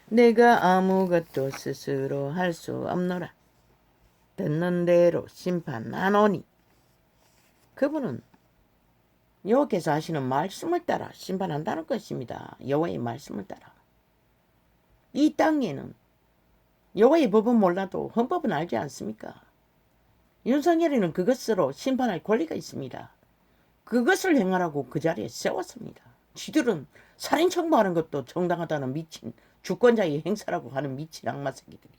내가 아무것도 스스로 할 수 없노라. 듣는 대로 심판하노니. 그분은 여호와께서 하시는 말씀을 따라 심판한다는 것입니다. 여호와의 말씀을 따라. 이 땅에는 여호와의 법은 몰라도 헌법은 알지 않습니까? 윤석열이는 그것으로 심판할 권리가 있습니다. 그것을 행하라고 그 자리에 세웠습니다. 쥐들은 살인 청구하는 것도 정당하다는 미친 주권자의 행사라고 하는 미친 악마 새끼들이.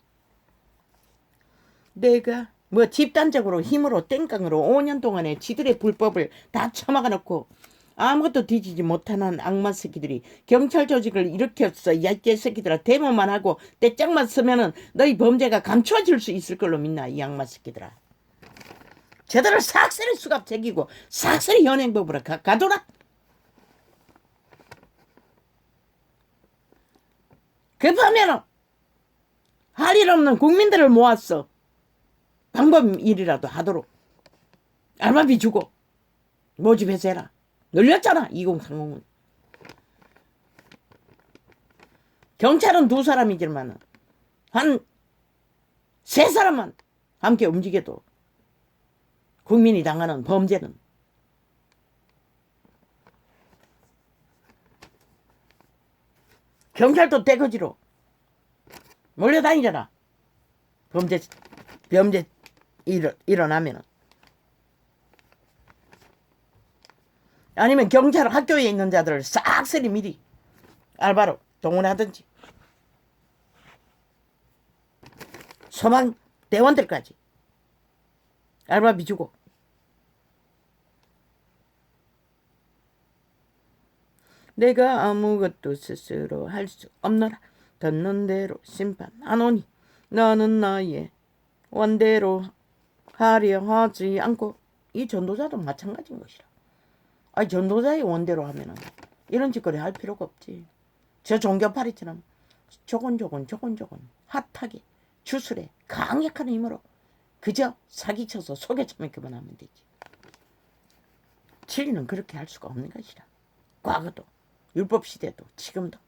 내가 집단적으로 힘으로 땡깡으로 5년 동안에 지들의 불법을 다 처막아 놓고 아무것도 뒤지지 못하는 악마 새끼들이 경찰 조직을 일으켰어. 야, 이 새끼들아. 데모만 하고 떼짝만 쓰면은 너희 범죄가 감추어질 수 있을 걸로 믿나, 이 악마 새끼들아. 제대로 삭스리 수갑 제기고 삭스리 현행법으로 가둬라. 급하면은 할 일 없는 국민들을 모았어. 방법 일이라도 하도록 알바비 주고 모집해서 해라. 늘렸잖아 2030은. 경찰은 2사람이지만 한 3사람만 함께 움직여도 국민이 당하는 범죄는 경찰도 떼거지로 몰려다니잖아. 범죄 일어나면은. 아니면 경찰 학교에 있는 자들을 싹쓸이 미리 알바로 동원하든지 소방 대원들까지 알바비 주고. 내가 아무것도 스스로 할 수 없노라. 듣는 대로 심판하노니 나는 나의 원대로 하려 하지 않고. 이 전도자도 마찬가지인 것이라. 아니 전도자의 원대로 하면은 이런 짓거리 할 필요가 없지. 저 종교파리처럼 조곤조곤 핫하게 주술에 강력한 힘으로 그저 사기쳐서 속여 처먹기만 하면 되지. 진리는 그렇게 할 수가 없는 것이라. 과거도 율법시대도 지금도.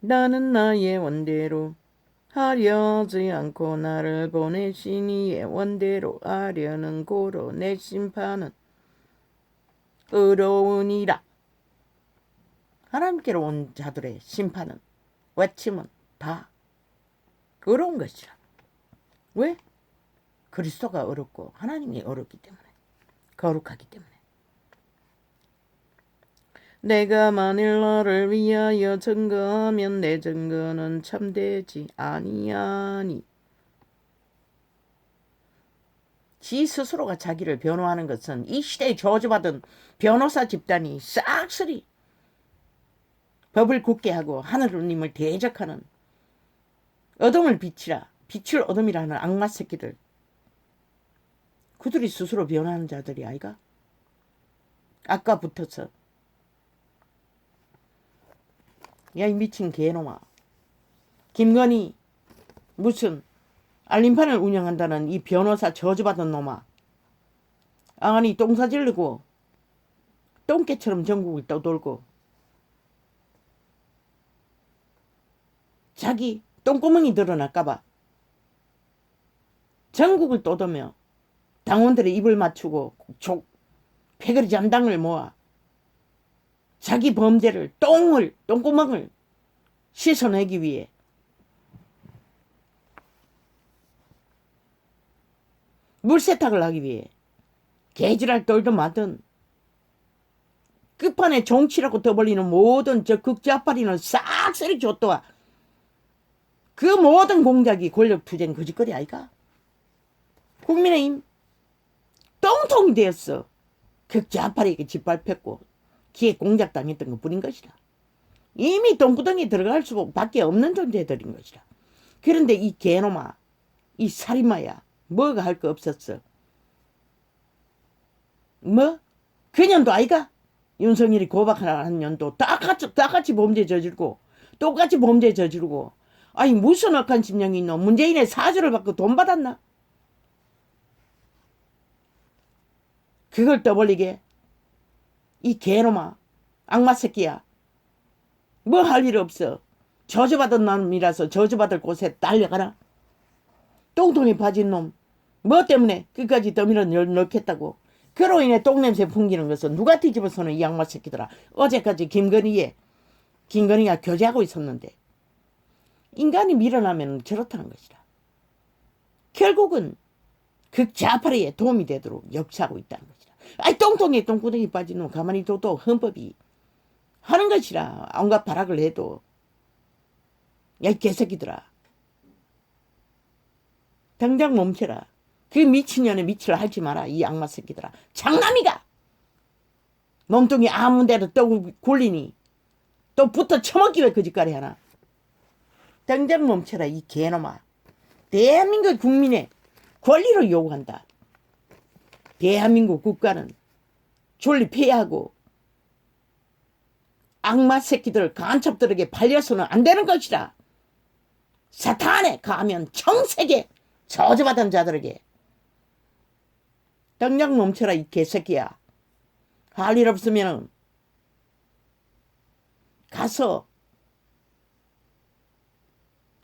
나는 나의 원대로 하려지 않고 나를 보내신 이의 원대로 하려는 고로 내 심판은 의로우니라. 하나님께로 온 자들의 심판은, 외침은 다 의로운 것이라. 왜? 그리스도가 의롭고 하나님이 의롭기 때문에, 거룩하기 때문에. 내가 만일 너를 위하여 증거하면 내 증거는 참되지 아니하니. 지 스스로가 자기를 변호하는 것은 이 시대에 저주받은 변호사 집단이 싹쓸이 법을 굳게 하고 하느님을 대적하는 어둠을 빛이라, 빛을 어둠이라 하는 악마 새끼들. 그들이 스스로 변호하는 자들이 아이가? 아까 붙어서 야 이 미친 개놈아, 김건희 무슨 알림판을 운영한다는 이 변호사 저주받은 놈아, 아니 똥사질르고 똥개처럼 전국을 떠돌고 자기 똥구멍이 드러날까봐 전국을 떠돌며 당원들의 입을 맞추고 패거리 잠당을 모아 자기 범죄를 똥구멍을 씻어내기 위해 물세탁을 하기 위해 개지랄 떨도 마든 끝판에 정치라고 떠벌리는 모든 저 극좌파리는 싹쓸이 줬도와 그 모든 공작이 권력투쟁 거짓거리 아이가? 국민의힘 똥통이 되었어. 극좌파리에게 짓밟혔고 기획 공작당했던 것 뿐인 것이다. 이미 똥구덩이에 들어갈 수밖에 없는 존재들인 것이라. 그런데 이 개놈아, 이 살인마야, 뭐가 할 거 없었어. 뭐? 그 년도 아이가? 윤석열이 고박하는 년도 똑같이 범죄 저지르고 똑같이 범죄 저지르고 아니 무슨 억한 심령이 있노? 문재인의 사주를 받고 돈 받았나? 그걸 떠벌리게? 이 개놈아, 악마 새끼야. 뭐 할 일 없어. 저주받은 놈이라서 저주받을 곳에 달려가라. 똥통에 빠진 놈. 뭐 때문에 끝까지 더미를 넣겠다고. 그로 인해 똥냄새 풍기는 것은 누가 뒤집어서는 이 악마 새끼들아. 어제까지 김건희가 교제하고 있었는데 인간이 밀어나면 저렇다는 것이라. 결국은 극좌파리에 도움이 되도록 역사하고 있다는 것이라. 아이 똥통에 똥구덩이 빠진 놈 가만히 둬도 헌법이 하는 것이라. 온갖 발악을 해도 야 이 개새끼들아. 당장 멈춰라. 그 미친년의 미치를 하지 마라. 이 악마 새끼들아. 장남이가 몸뚱이 아무 데도 떠 굴리니 또 붙어 처먹기 왜 거짓말이 하나. 당장 멈춰라 이 개놈아. 대한민국 국민의 권리를 요구한다. 대한민국 국가는 존립해야 하고 악마 새끼들 간첩들에게 팔려서는 안 되는 것이라. 사탄에 가면 청색에 저주받은 자들에게 당장 멈춰라 이 개새끼야. 할 일 없으면 가서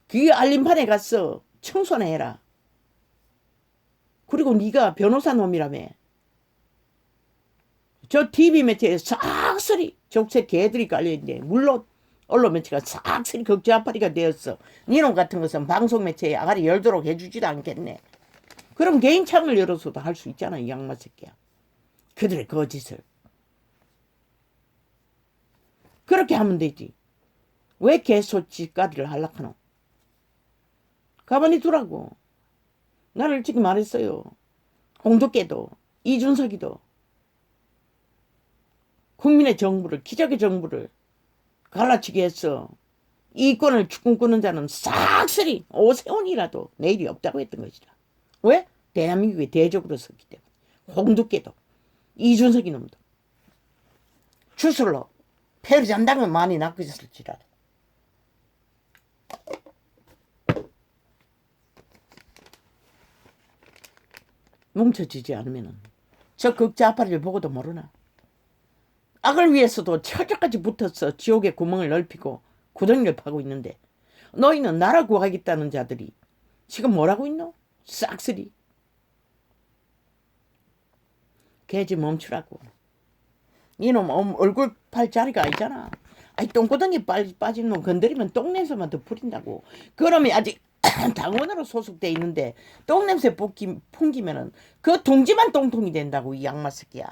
그 알림판에 가서 청소나 해라. 그리고 네가 변호사 놈이라며. 저 TV 매체에 싹쓸이 족쇄 개들이 깔려있네. 물론 언론 매체가 싹쓸이 극좌파리가 되었어. 니놈 같은 것은 방송 매체에 아가리 열도록 해주지도 않겠네. 그럼 개인 창을 열어서도 할 수 있잖아 이 양마 새끼야. 그들의 거짓을. 그렇게 하면 되지. 왜 개소치까지를 하려하노. 가만히 두라고. 나는 솔직히 말했어요. 홍두깨도 이준석이도 국민의 정부를 기적의 정부를 갈라치게 했어. 이권을 꿈꾸는 자는 싹쓸이 오세훈이라도 내일이 없다고 했던 것이다. 왜? 대한민국이 대적으로 섰기 때문에. 홍두깨도 이준석이 놈도 주술로 폐르잔당은 많이 낚으셨을지라도 뭉쳐지지 않으면 저 극좌파리를 보고도 모르나. 악을 위해서도 철저까지 붙어서 지옥의 구멍을 넓히고 구덩이를 파고 있는데 너희는 나라 구하겠다는 자들이 지금 뭐라고 있노? 싹쓸이. 개지 멈추라고. 이놈 얼굴 팔 자리가 아니잖아. 아이 똥구덩이 빠진 놈 건드리면 똥냄새만 더 뿌린다고. 그러면 아직 당원으로 소속돼 있는데 똥냄새 풍기면은 그 둥지만 똥통이 된다고 이 양마 새끼야.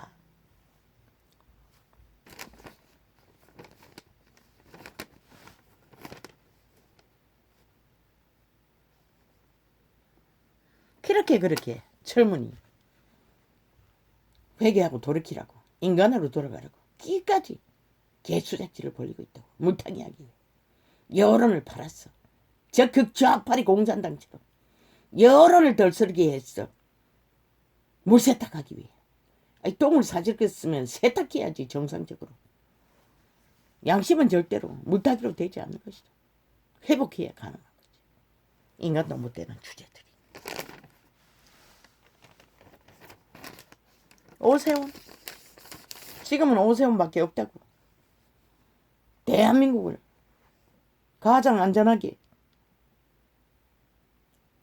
그렇게 젊은이 회개하고 돌이키라고 인간으로 돌아가라고 끼까지 개수작질을 벌이고 있다고. 물타기 하기 위해 여론을 팔았어. 저 극좌파리 공산당처럼 여론을 덜스르게 했어. 물세탁하기 위해. 아니, 똥을 사질겠으면 세탁해야지 정상적으로. 양심은 절대로 물타기로 되지 않는 것이다. 회복해야 가능한 거지. 인간도 못 되는 주제들이. 오세훈. 지금은 오세훈밖에 없다고. 대한민국을 가장 안전하게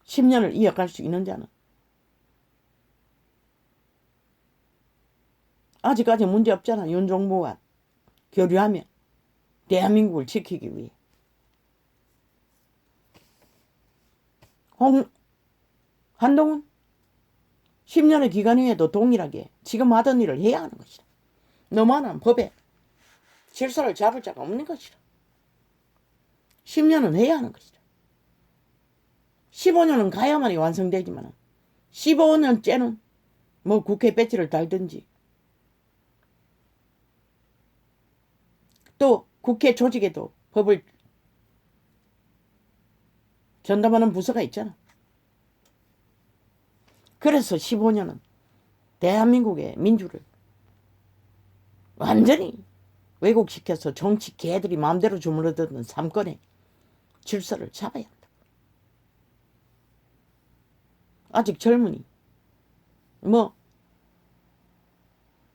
10년을 이어갈 수 있는 자는 아직까지 문제 없잖아. 윤종부와 교류하며 대한민국을 지키기 위해. 한동훈 10년의 기간 후에도 동일하게 지금 하던 일을 해야 하는 것이다. 너만한 법에 질서를 잡을 자가 없는 것이다. 10년은 해야 하는 것이다. 15년은 가야만이 완성되지만 15년째는 뭐 국회 배지를 달든지 또 국회 조직에도 법을 전담하는 부서가 있잖아. 그래서 15년은 대한민국의 민주를 완전히 왜곡시켜서 정치 개들이 마음대로 주물러드는 삼권의 질서를 잡아야 한다. 아직 젊으니 뭐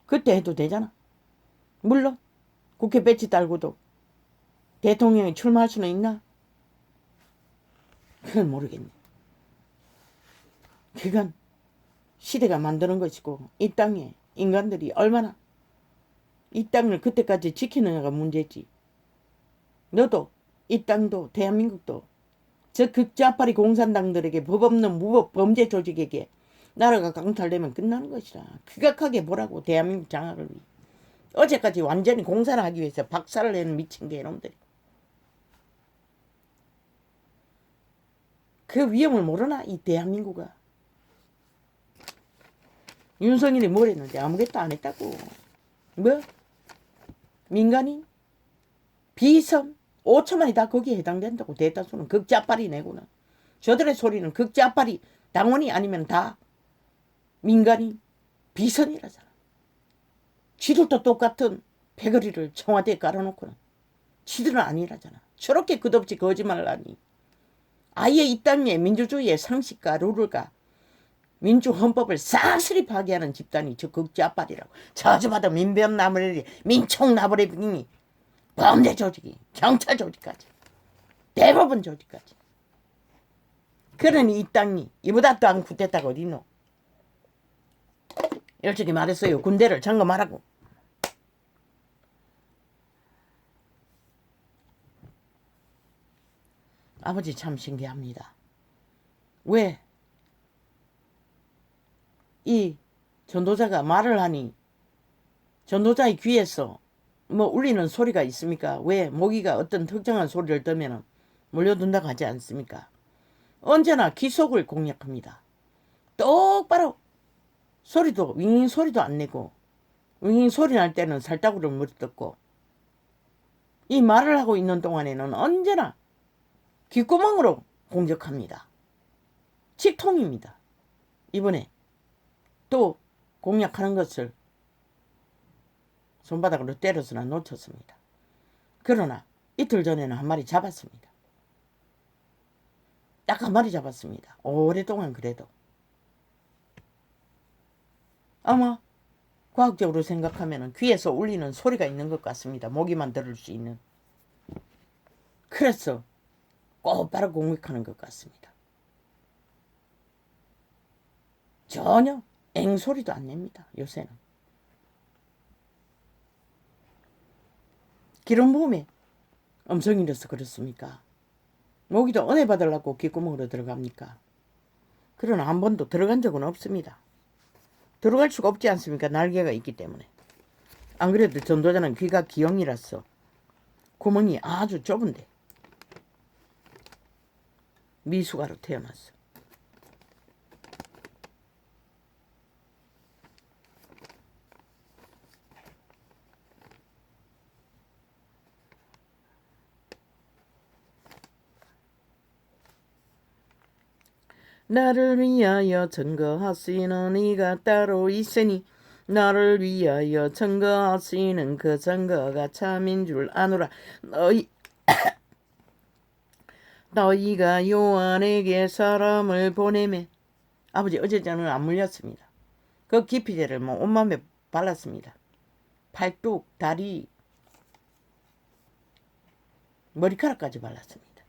그때 해도 되잖아. 물론 국회 배치 달고도 대통령이 출마할 수는 있나? 그건 모르겠네. 그건 시대가 만드는 것이고 이 땅에 인간들이 얼마나 이 땅을 그때까지 지키느냐가 문제지. 너도 이 땅도 대한민국도 저 극좌파리 공산당들에게 법 없는 무법 범죄 조직에게 나라가 강탈되면 끝나는 것이라. 극악하게 보라고. 대한민국 장악을 위해. 어제까지 완전히 공사를 하기 위해서 박살을 내는 미친 개놈들이. 그 위험을 모르나 이 대한민국아. 윤석열이 뭘 했는데 아무것도 안 했다고. 뭐? 민간인? 비선? 5천만이 다 거기에 해당된다고. 대다수는 극좌파리 내고는. 저들의 소리는 극좌파리 당원이 아니면 다 민간인 비선이라잖아. 지들도 똑같은 패거리를 청와대에 깔아놓고는 지들은 아니라잖아. 저렇게 끝없이 거짓말을 하니 아예 이 땅에 민주주의의 상식과 룰과 민주헌법을 싹쓸이 파괴하는 집단이 저 극좌파리라고. 저주받아 민변나무래리 민총나무래니 범죄 조직이 경찰 조직까지 대법원 조직까지. 그러니 이 땅이 이보다 또 안 굳댔다가 어디 있노. 일찍이 말했어요. 군대를 점검하라고. 아버지 참 신기합니다. 왜 이 전도자가 말을 하니 전도자의 귀에서 뭐 울리는 소리가 있습니까? 왜 모기가 어떤 특정한 소리를 들면 몰려든다고 하지 않습니까? 언제나 귀속을 공략합니다. 똑바로 소리도 윙 소리도 안 내고 윙 소리 날 때는 살따구를 물어뜯고 이 말을 하고 있는 동안에는 언제나 귓구멍으로 공격합니다. 직통입니다. 이번에 또 공략하는 것을 손바닥으로 때려서나 놓쳤습니다. 그러나 이틀 전에는 한 마리 잡았습니다. 딱 한 마리 잡았습니다. 오랫동안 그래도. 아마 과학적으로 생각하면 귀에서 울리는 소리가 있는 것 같습니다. 모기만 들을 수 있는. 그래서 곧바로 공격하는 것 같습니다. 전혀 앵소리도 안 냅니다. 요새는. 기름 부음에 음성이라서 그렇습니까? 모기도 은혜 받으려고 귓구멍으로 들어갑니까? 그러나 한 번도 들어간 적은 없습니다. 들어갈 수가 없지 않습니까? 날개가 있기 때문에. 안 그래도 전도자는 귀가 기형이라서 구멍이 아주 좁은데 미숙아로 태어났어. 나를 위하여 증거하시는 이가 따로 있으니 나를 위하여 증거하시는 그 증거가 참인 줄 아노라. 너희가 요한에게 사람을 보내매. 아버지 어제 저는 안 물렸습니다. 그 기피제를 뭐 온몸에 발랐습니다. 팔뚝, 다리, 머리카락까지 발랐습니다.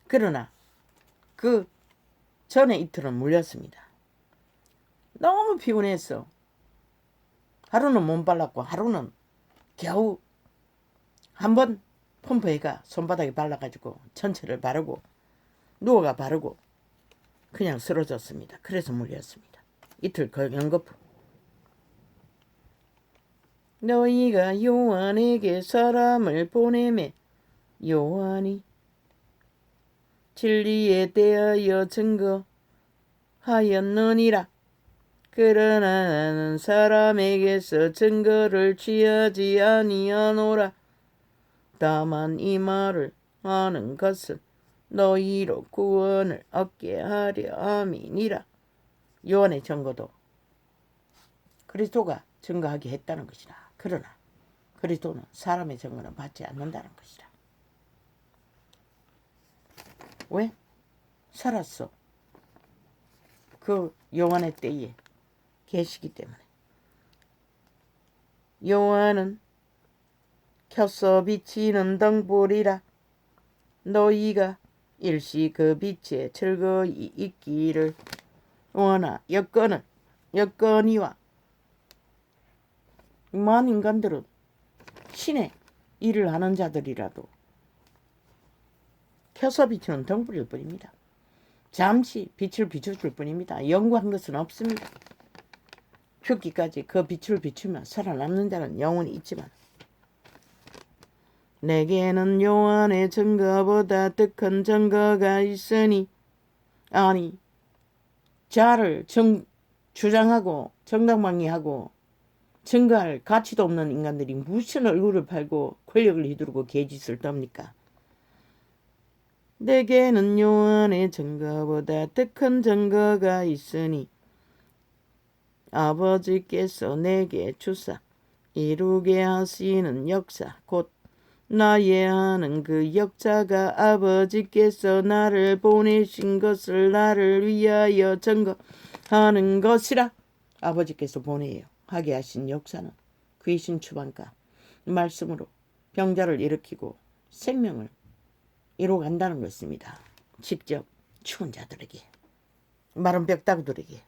그러나 그 전에 이틀은 물렸습니다. 너무 피곤했어. 하루는 못 발랐고 하루는 겨우 한번 펌프에가 손바닥에 발라가지고 전체를 바르고 누워가 바르고 그냥 쓰러졌습니다. 그래서 물렸습니다. 이틀 연거푸. 너희가 요한에게 사람을 보내매 요한이 진리에 대하여 증거하였느니라. 그러나 나는 사람에게서 증거를 취하지 아니하노라. 다만 이 말을 하는 것은 너희로 구원을 얻게 하려 함이니라. 요한의 증거도 그리스도가 증거하게 했다는 것이라. 그러나 그리스도는 사람의 증거는 받지 않는다는 것이라. 왜? 살았어. 그 요한의 때에 계시기 때문에. 요한은 켜서 비치는 등불이라. 너희가 일시 그 빛에 즐거이 있기를 원하. 여건이와 많은 인간들은 신의 일을 하는 자들이라도 켜서 비추는 등불일 뿐입니다. 잠시 빛을 비춰줄 뿐입니다. 영구한 것은 없습니다. 죽기까지 그 빛을 비추며 살아남는 자는 영원히 있지만 내게는 요한의 증거보다 더 큰 증거가 있으니 아니 자를 주장하고 정당방위하고 증거할 가치도 없는 인간들이 무슨 얼굴을 팔고 권력을 휘두르고 개짓을 떱니까? 내게는 요한의 증거보다 더 큰 증거가 있으니 아버지께서 내게 주사 이루게 하시는 역사 곧 나의 하는 그 역사가 아버지께서 나를 보내신 것을 나를 위하여 증거하는 것이라. 아버지께서 보내요 하게 하신 역사는 귀신 추방과 말씀으로 병자를 일으키고 생명을 이루어간다는 것입니다. 직접 죽은 자들에게, 마른 뼈다구들에게.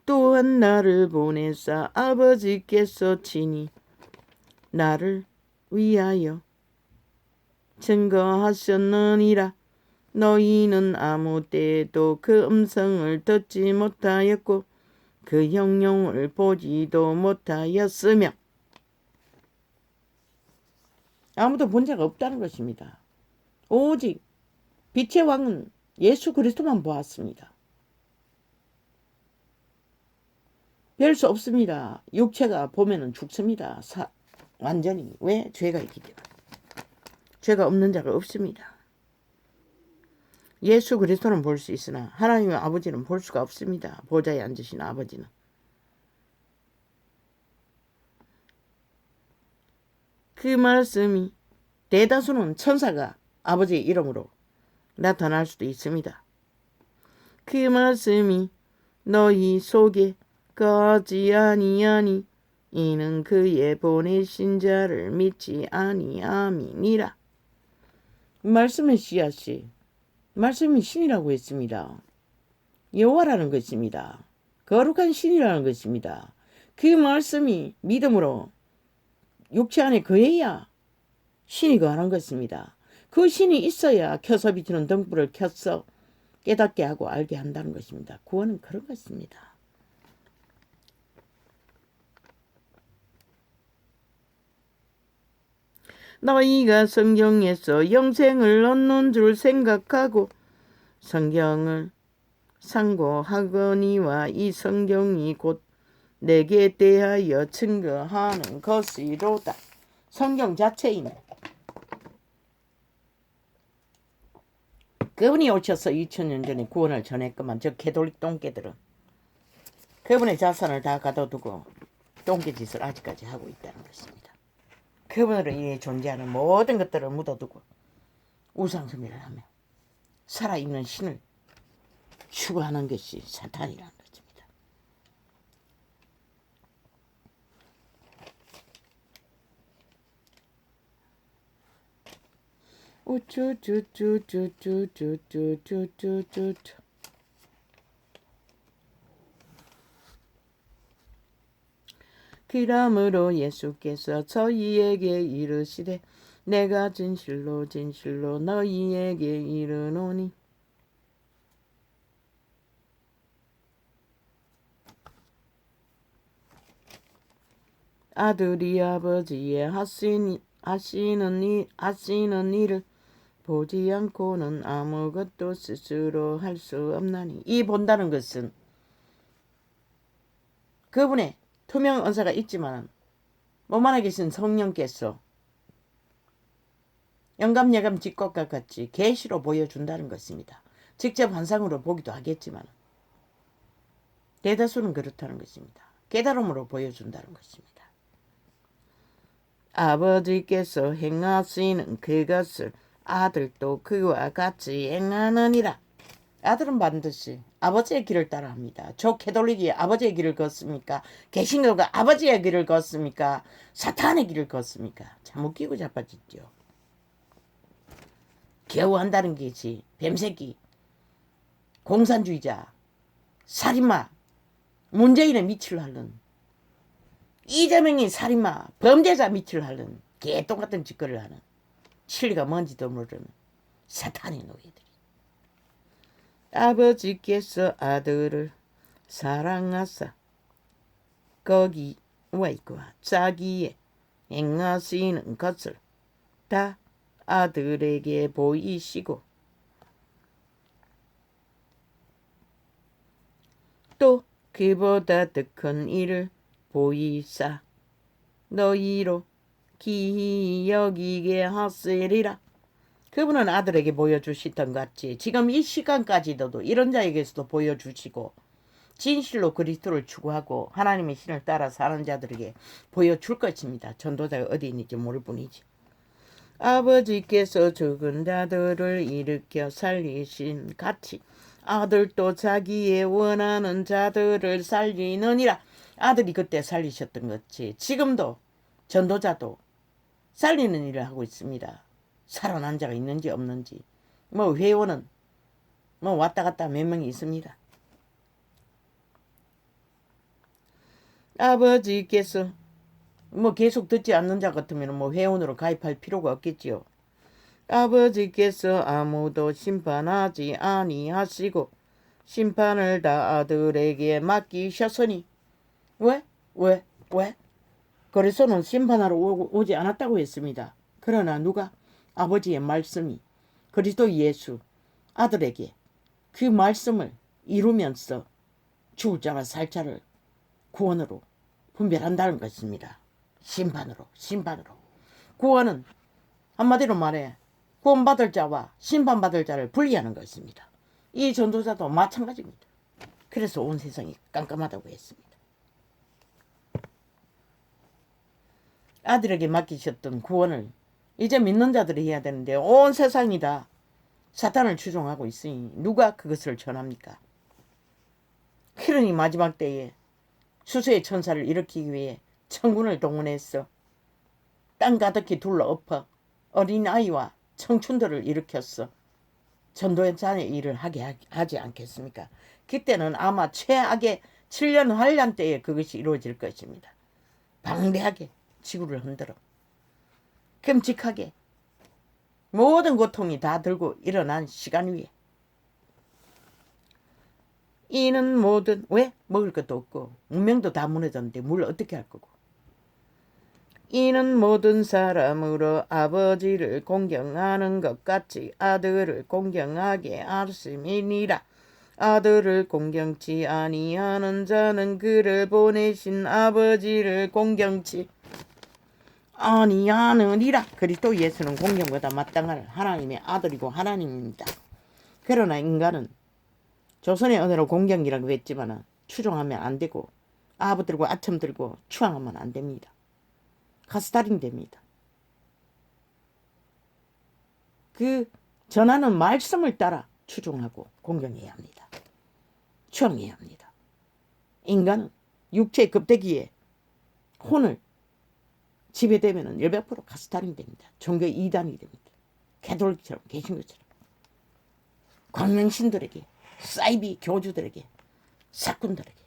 또한 나를 보내사 아버지께서 친히 나를 위하여 증거하셨느니라. 너희는 아무 때에도 그 음성을 듣지 못하였고 그 형용을 보지도 못하였으며. 아무도 본 자가 없다는 것입니다. 오직 빛의 왕은 예수 그리스도만 보았습니다. 별 수 없습니다. 육체가 보면은 죽습니다. 완전히. 왜? 죄가 있기 때문에. 죄가 없는 자가 없습니다. 예수 그리스도는 볼 수 있으나 하나님의 아버지는 볼 수가 없습니다. 보좌에 앉으신 아버지는. 그 말씀이 대다수는 천사가 아버지의 이름으로 나타날 수도 있습니다. 그 말씀이 너희 속에 거하지 아니하니 이는 그의 보내신 자를 믿지 아니함이니라. 말씀의 씨앗이 말씀이 신이라고 했습니다. 여호와라는 것입니다. 거룩한 신이라는 것입니다. 그 말씀이 믿음으로 육체 안에 거해야 신이 거하는 것입니다. 그 신이 있어야 켜서 비추는 등불을 켜서 깨닫게 하고 알게 한다는 것입니다. 구원은 그런 것입니다. 너희가 성경에서 영생을 얻는 줄 생각하고 성경을 상고하거니와 이 성경이 곧 내게 대하여 증거하는 것이로다. 성경 자체이네. 그분이 오셔서 2000년 전에 구원을 전했구만. 저 개돌릭 똥개들은 그분의 자산을 다 가둬두고 똥개짓을 아직까지 하고 있다는 것입니다. 그분으로 인해 존재하는 모든 것들을 묻어두고 우상숭배를 하며 살아있는 신을 추구하는 것이 사탄이라는 것입니다. 우쭈쭈쭈쭈쭈쭈쭈쭈쭈쭈. 그러므로 예수께서 저희에게 이르시되 내가 진실로 진실로 너희에게 이르노니 아들이 아버지의 하시는 일을 보지 않고는 아무것도 스스로 할 수 없나니. 이 본다는 것은 그분의 투명 은사가 있지만 몸 안에 계신 성령께서 영감예감 직각과 같이 계시로 보여준다는 것입니다. 직접 환상으로 보기도 하겠지만 대다수는 그렇다는 것입니다. 깨달음으로 보여준다는 것입니다. 아버지께서 행하시는 그것을 아들도 그와 같이 행하느니라. 아들은 반드시 아버지의 길을 따라합니다. 저 캐톨릭이 아버지의 길을 걷습니까? 개신교가 아버지의 길을 걷습니까? 사탄의 길을 걷습니까? 참 웃기고 자빠졌죠. 겨우 한다는 게지. 뱀새끼, 공산주의자, 살인마, 문재인의 밑을 하는, 이재명이 살인마, 범죄자 밑을 하는 개똥같은 짓거리를 하는, 진리가 뭔지도 모르는 사탄의 노예들이. 아버지께서 아들을 사랑하사 거기와 있고 자기의 행하시는 것을 다 아들에게 보이시고 또 그보다 더 큰 일을 보이사 너희로 기히 여기게 하시리라. 그분은 아들에게 보여주시던 같이 지금 이 시간까지도 이런 자에게서도 보여주시고 진실로 그리스도를 추구하고 하나님의 신을 따라 사는 자들에게 보여줄 것입니다. 전도자가 어디 있는지 모를 뿐이지. 아버지께서 죽은 자들을 일으켜 살리신 같이 아들도 자기의 원하는 자들을 살리느니라. 아들이 그때 살리셨던 것이 지금도 전도자도 살리는 일을 하고 있습니다. 살아난 자가 있는지 없는지. 회원은 왔다 갔다 몇 명이 있습니다. 아버지께서 계속 듣지 않는 자 같으면 회원으로 가입할 필요가 없겠지요. 아버지께서 아무도 심판하지 아니하시고 심판을 다 아들에게 맡기셨으니 왜? 그래서는 심판하러 오지 않았다고 했습니다. 그러나 누가? 아버지의 말씀이 그리스도 예수 아들에게 그 말씀을 이루면서 죽을 자와 살 자를 구원으로 분별한다는 것입니다. 심판으로. 구원은 한마디로 말해 구원받을 자와 심판받을 자를 분리하는 것입니다. 이 전도자도 마찬가지입니다. 그래서 온 세상이 깜깜하다고 했습니다. 아들에게 맡기셨던 구원을 이제 믿는 자들이 해야 되는데 온 세상이 다 사탄을 추종하고 있으니 누가 그것을 전합니까? 그러니 마지막 때에 수수의 천사를 일으키기 위해 천군을 동원해서 땅 가득히 둘러엎어 어린아이와 청춘들을 일으켰어 전도자의 일을 하게 하지 않겠습니까? 그때는 아마 최악의 7년 환란 때에 그것이 이루어질 것입니다. 방대하게 지구를 흔들어 끔찍하게 모든 고통이 다 들고 일어난 시간 위에 이는 모든 왜? 먹을 것도 없고 문명도 다 무너졌는데 뭘 어떻게 할 거고 이는 모든 사람으로 아버지를 공경하는 것 같이 아들을 공경하게 하심이니라. 아들을 공경치 아니하는 자는 그를 보내신 아버지를 공경치 아니하느니라. 그리스도 예수는 공경보다 마땅할 하나님의 아들이고 하나님입니다. 그러나 인간은 조선의 언어로 공경이라고 했지만 추종하면 안 되고 아부 들고 아첨 들고 추앙하면 안 됩니다. 가스달인 됩니다. 그 전하는 말씀을 따라 추종하고 공경해야 합니다. 추앙해야 합니다. 인간은 육체의 겁대기에 혼을 지배되면 100% 가스달인 됩니다. 종교 이단이 됩니다. 캐톨릭처럼 개신교처럼 광명신들에게 사이비 교주들에게 사꾼들에게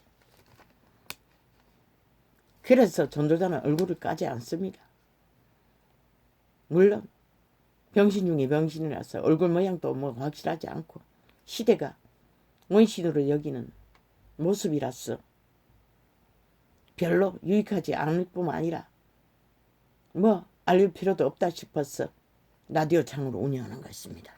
그래서 전도자는 얼굴을 까지 않습니다. 물론 병신 중에 병신이라서 얼굴 모양도 확실하지 않고 시대가 원신으로 여기는 모습이라서 별로 유익하지 않을 뿐만 아니라 알릴 필요도 없다 싶어서 라디오 창으로 운영하는 것입니다.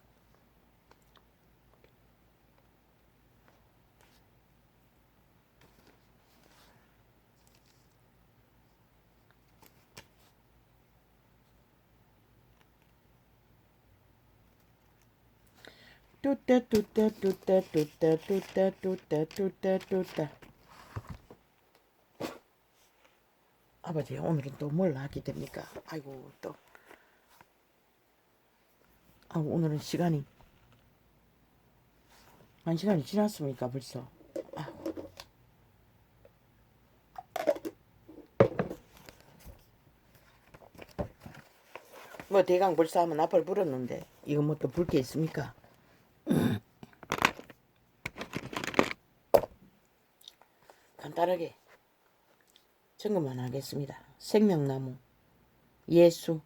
뚜따 뚜따 뚜따 뚜따 뚜따 뚜따 뚜따 뚜따. 아버지 오늘은 또 뭘 하게 됩니까? 아이고 또 오늘은 시간이 1시간이 지났습니까 벌써? 뭐 대강 벌써 하면 앞을 불었는데 이거 뭐 또 볼 게 있습니까? 간단하게 점검만 하겠습니다. 생명나무, 예수,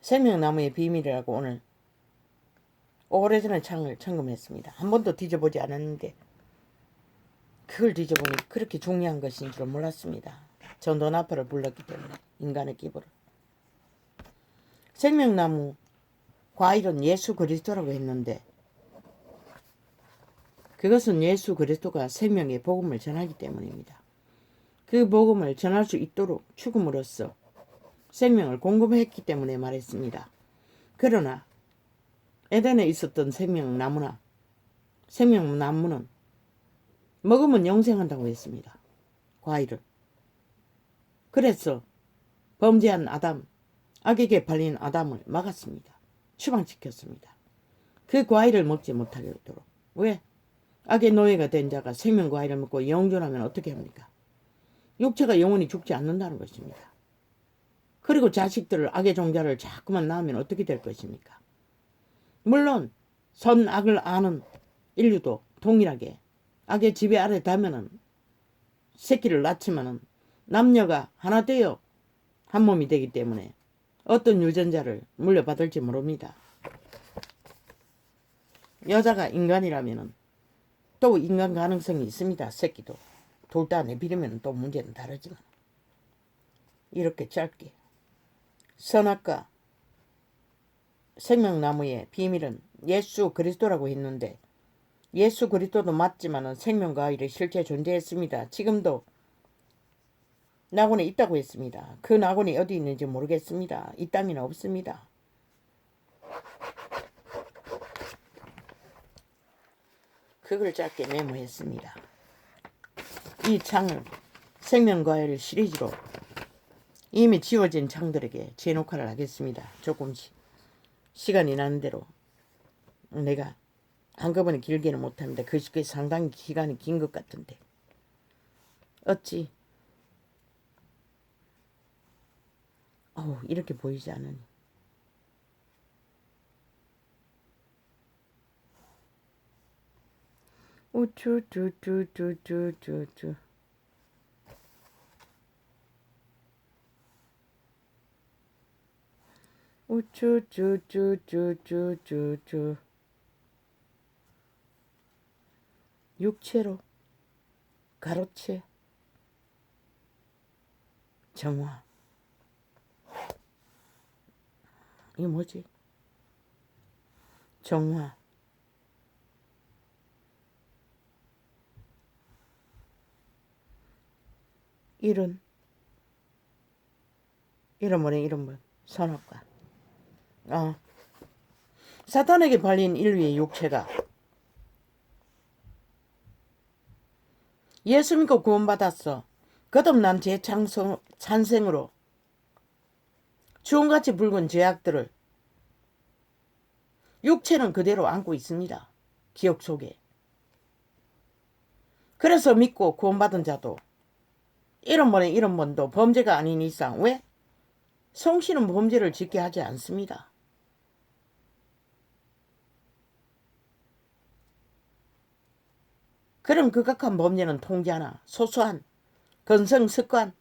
생명나무의 비밀이라고 오늘 오래전에 창을 점검했습니다. 한 번도 뒤져보지 않았는데 그걸 뒤져보니 그렇게 중요한 것인 줄 몰랐습니다. 전도나팔을 불렀기 때문에 인간의 기부를. 생명나무 과일은 예수 그리스도라고 했는데 그것은 예수 그리스도가 생명의 복음을 전하기 때문입니다. 그 복음을 전할 수 있도록 죽음으로써 생명을 공급했기 때문에 말했습니다. 그러나 에덴에 있었던 생명나무는 먹으면 영생한다고 했습니다. 과일을. 그래서 범죄한 아담, 악에게 팔린 아담을 막았습니다. 추방시켰습니다. 그 과일을 먹지 못하게 하도록. 왜? 악의 노예가 된 자가 생명 과일을 먹고 영존하면 어떻게 합니까? 육체가 영원히 죽지 않는다는 것입니다. 그리고 자식들을 악의 종자를 자꾸만 낳으면 어떻게 될 것입니까? 물론 선 악을 아는 인류도 동일하게 악의 지배 아래 닿으면은 새끼를 낳지만은 남녀가 하나 되어 한 몸이 되기 때문에 어떤 유전자를 물려받을지 모릅니다. 여자가 인간이라면은 또 인간 가능성이 있습니다. 새끼도. 둘 다 내비리면 또 문제는 다르지만. 이렇게 짧게. 선악과 생명나무의 비밀은 예수 그리스도라고 했는데 예수 그리스도도 맞지만 생명과일이 실제 존재했습니다. 지금도 낙원에 있다고 했습니다. 그 낙원이 어디 있는지 모르겠습니다. 이 땅에는 없습니다. 그걸 짧게 메모했습니다. 이 창을 생명과일 시리즈로 이미 지워진 창들에게 재녹화를 하겠습니다. 조금씩 시간이 나는 대로. 내가 한꺼번에 길게는 못하는데 그게 상당히 기간이 긴 것 같은데 어찌 이렇게 보이지 않으니. 우쭈쭈쭈쭈쭈쭈쭈. 우쭈쭈쭈쭈쭈쭈. 육체로 가로채 정화. 이게 뭐지? 정화. 이런 뭐네 이런 뭐 선악과. 사탄에게 팔린 인류의 육체가 예수 믿고 구원받았어. 거듭난 재창생으로 주홍같이 붉은 죄악들을 육체는 그대로 안고 있습니다. 기억 속에. 그래서 믿고 구원받은 자도 이런 번도 범죄가 아닌 이상 왜? 성신은 범죄를 짓게 하지 않습니다. 그런 극악한 범죄는 통제하나 소소한 건성 습관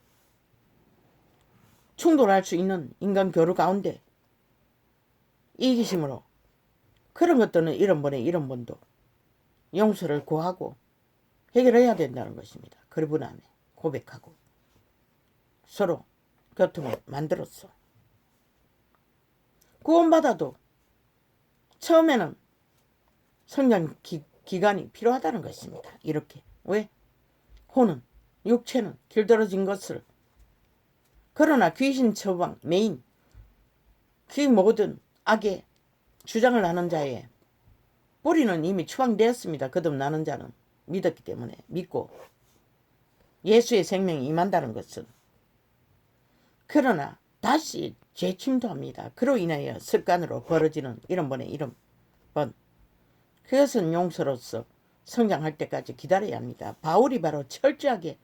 충돌할 수 있는 인간 교류 가운데 이기심으로 그런 것들은 이런 번도 용서를 구하고 해결해야 된다는 것입니다. 그분 안에 고백하고 서로 교통을 만들었어. 구원받아도 처음에는 성장 기간이 필요하다는 것입니다. 이렇게. 왜? 혼은 육체는 길들어진 것을 그러나 귀신 처방 메인 그 모든 악의 주장을 하는 자의 뿌리는 이미 추방되었습니다. 거듭나는 자는 믿었기 때문에 믿고 예수의 생명이 임한다는 것은. 그러나 다시 재침도합니다. 그로 인하여 습관으로 벌어지는 이런 번에 이런 번. 그것은 용서로서 성장할 때까지 기다려야 합니다. 바울이 바로 철저하게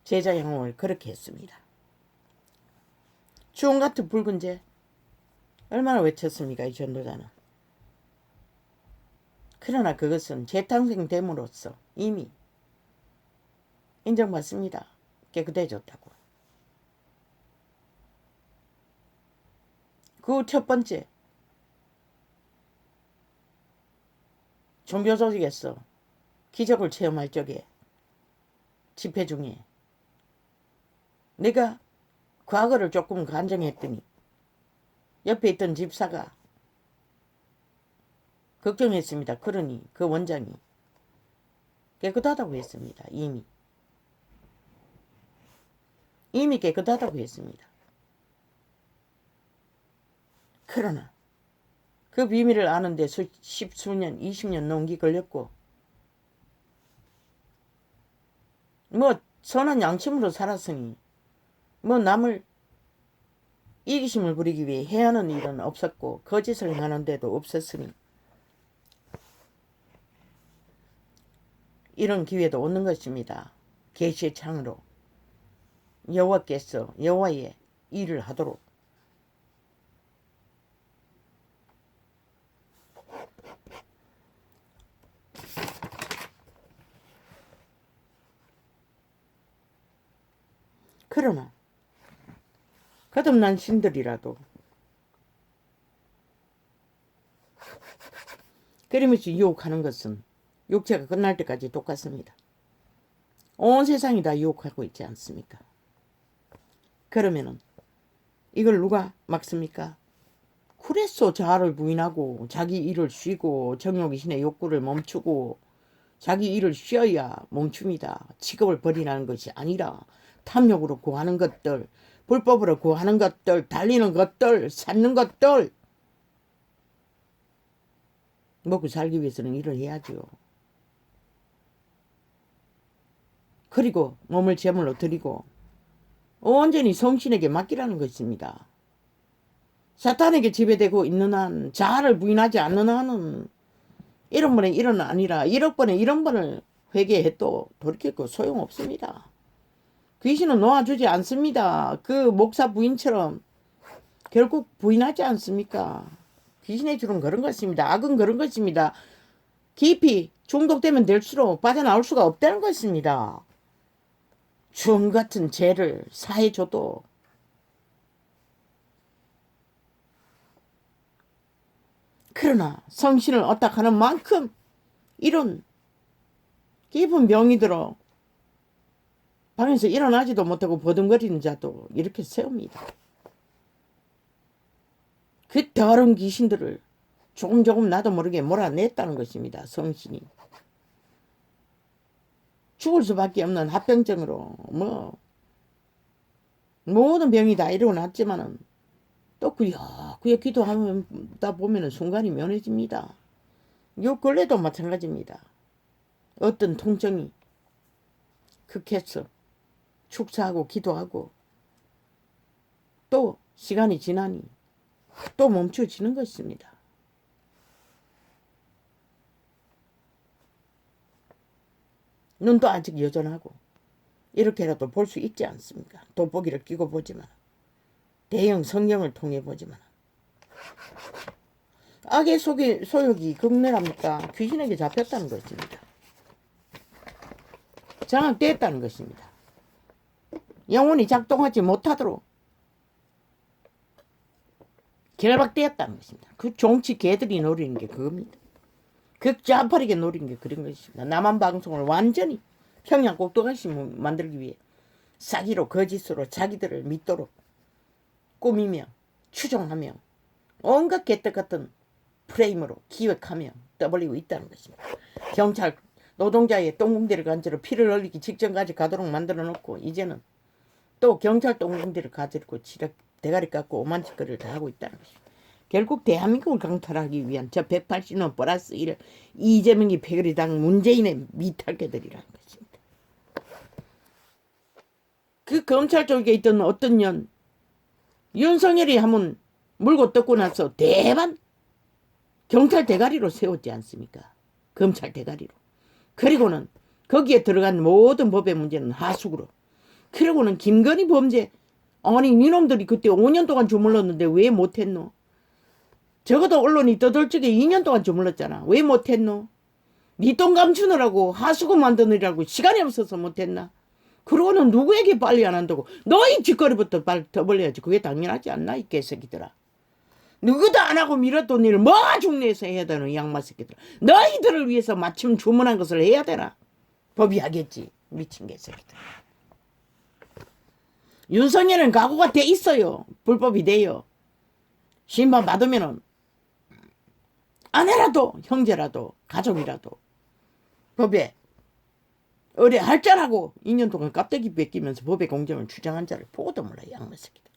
제자 양육을 그렇게 했습니다. 주홍 같은 붉은 재 얼마나 외쳤습니까? 이 전도자는. 그러나 그것은 재탄생됨으로써 이미 인정받습니다. 깨끗해졌다고. 그 첫 번째, 종교 조직에서 기적을 체험할 적에 집회 중에 내가 과거를 조금 간증했더니 옆에 있던 집사가 걱정했습니다. 그러니 그 원장이 깨끗하다고 했습니다. 이미 깨끗하다고 했습니다. 그러나 그 비밀을 아는데 십수년 20년 넘게 걸렸고 뭐 선한 양심으로 살았으니 뭐 남을 이기심을 부리기 위해 해야 하는 일은 없었고 거짓을 행하는 데도 없었으니 이런 기회도 오는 것입니다. 계시의 창으로 여호와께서 여호와의 일을 하도록. 그러나 거듭난 신들이라도 그러면서 유혹하는 것은 육체가 끝날 때까지 똑같습니다. 온 세상이 다 유혹하고 있지 않습니까? 그러면은 이걸 누가 막습니까? 그래서 자아를 부인하고 자기 일을 쉬고 정욕의 신의 욕구를 멈추고 자기 일을 쉬어야 멈춥니다. 직업을 버리라는 것이 아니라 탐욕으로 구하는 것들, 불법으로 구하는 것들, 달리는 것들, 찾는 것들. 먹고 살기 위해서는 일을 해야죠. 그리고 몸을 제물로 드리고 온전히 성신에게 맡기라는 것입니다. 사탄에게 지배되고 있는 한, 자아를 부인하지 않는 한은 1번에 1은 아니라 1억 번에 1억 번을 회개해도 돌이킬 소용없습니다. 귀신은 놓아주지 않습니다. 그 목사 부인처럼 결국 부인하지 않습니까? 귀신의 줄은 그런 것입니다. 악은 그런 것입니다. 깊이 중독되면 될수록 빠져나올 수가 없다는 것입니다. 주홍 같은 죄를 사해줘도 그러나 성신을 얻다하는 만큼 이런 깊은 병이 들어 방에서 일어나지도 못하고 버둥거리는 자도 이렇게 세웁니다. 그 더러운 귀신들을 조금 나도 모르게 몰아냈다는 것입니다. 성신이. 죽을 수밖에 없는 합병증으로 모든 병이 다 일어났지만은 또 구역 기도하다 보면은 순간이 면해집니다. 요 근래도 마찬가지입니다. 어떤 통증이 극해서 축사하고 기도하고 또 시간이 지나니 또 멈춰지는 것입니다. 눈도 아직 여전하고 이렇게라도 볼 수 있지 않습니까? 돋보기를 끼고 보지만 대형 성경을 통해 보지만 악의 소욕이 극렬합니까? 귀신에게 잡혔다는 것입니다. 장악되었다는 것입니다. 영혼이 작동하지 못하도록 결박되었다는 것입니다. 그 종치 개들이 노리는 게 그겁니다. 극좌파리게 노리는 게 그런 것입니다. 남한 방송을 완전히 평양 꼭두각시 만들기 위해 사기로 거짓으로 자기들을 믿도록 꾸미며 추종하며 온갖 개떡 같은 프레임으로 기획하며 떠벌리고 있다는 것입니다. 경찰 노동자의 똥궁대를 간지러 피를 흘리기 직전까지 가도록 만들어 놓고 이제는 또 경찰 똥궁대를 가지고 대가리 깎고 오만짓거리를 다 하고 있다는 것입니다. 결국 대한민국을 강탈하기 위한 저 180원 플러스 1을 이재명이 패거리당 문재인의 미탈개들이라는 것입니다. 그 검찰 쪽에 있던 어떤 년 윤석열이 한번 물고 뜯고 나서 대반 경찰 대가리로 세웠지 않습니까? 검찰 대가리로. 그리고는 거기에 들어간 모든 법의 문제는 하수구로. 그리고는 김건희 범죄 아니 니놈들이 그때 5년 동안 주물렀는데 왜 못했노? 적어도 언론이 떠들적에 2년 동안 주물렀잖아. 왜 못했노? 니 돈 감추느라고 하수구 만드느라고 시간이 없어서 못했나? 그러고는 누구에게 빨리 안 한다고? 너희 짓거리부터 빨리 더 벌려야지. 그게 당연하지 않나 이 개새끼들아. 누구도 안 하고 밀어돈 일을 뭐가 중내에서 해야 되는 이 양마 새끼들아. 너희들을 위해서 마침 주문한 것을 해야 되나? 법이 하겠지. 미친 개새끼들. 윤석열은 각오가 돼 있어요. 불법이 돼요. 심판 받으면은 아내라도 형제라도 가족이라도 법에 의뢰할 자라고 2년 동안 깝대기 뺏기면서 법의 공정을 주장한 자를 보고도 몰라 양마 새끼들.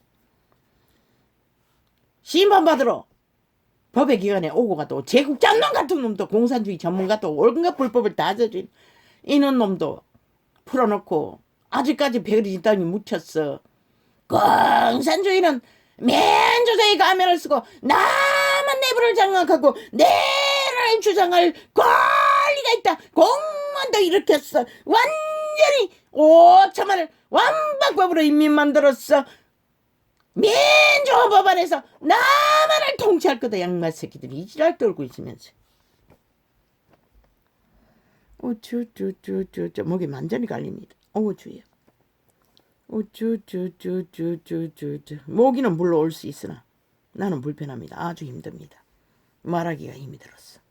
심판받으러 법의 기관에 오고 가도 제국 짠놈 같은 놈도 공산주의 전문가도 온갖 불법을 다 저진 이런 놈도 풀어놓고 아직까지 배그리 진단이 묻혔어. 공산주의는 민주주의 가면을 쓰고 나만 내부를 장악하고 내를 주장할 권리가 있다. 공무원도 일으켰어. 완전히 5천만을 완박법으로 인민 만들었어. 민주화 법안에서 나만을 통치할 거다. 양마 새끼들이 이지랄 떨고 있으면서 우쭈쭈쭈쭈쭈 목이 완전히 갈립니다. 주여. 우쭈쭈쭈쭈쭈쭈 모기는 물러 올 수 있으나 나는 불편합니다. 아주 힘듭니다. 말하기가 힘이 들었어.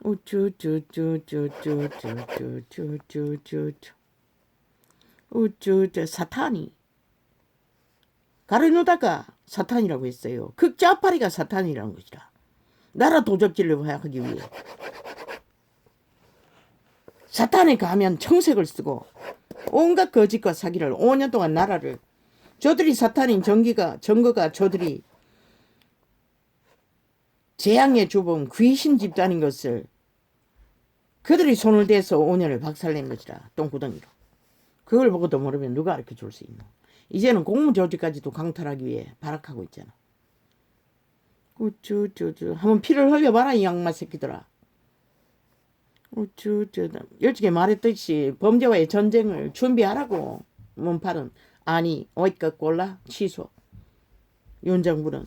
우쭈쭈쭈쭈쭈쭈쭈쭈쭈쭈 우쭈쭈 사탄이 가르누다가 사탄이라고 했어요. 극좌파리가 사탄이라는 것이라. 나라 도적질을 하기 위해 사탄에 가면 청색을 쓰고 온갖 거짓과 사기를 5년 동안 나라를 저들이 사탄인 정거가 저들이 재앙의 주범 귀신 집단인 것을 그들이 손을 대서 5년을 박살낸 것이라. 똥구덩이로. 그걸 보고도 모르면 누가 가르쳐 줄 수 있노. 이제는 공무조직까지도 강탈하기 위해 발악하고 있잖아. 우쭈쭈쭈 한번 피를 흘려봐라 이 양마 새끼들아. 우쭈쭈 일찍이 말했듯이 범죄와의 전쟁을 준비하라고. 문팔은 아니 어이껏 골라 취소. 윤 정부는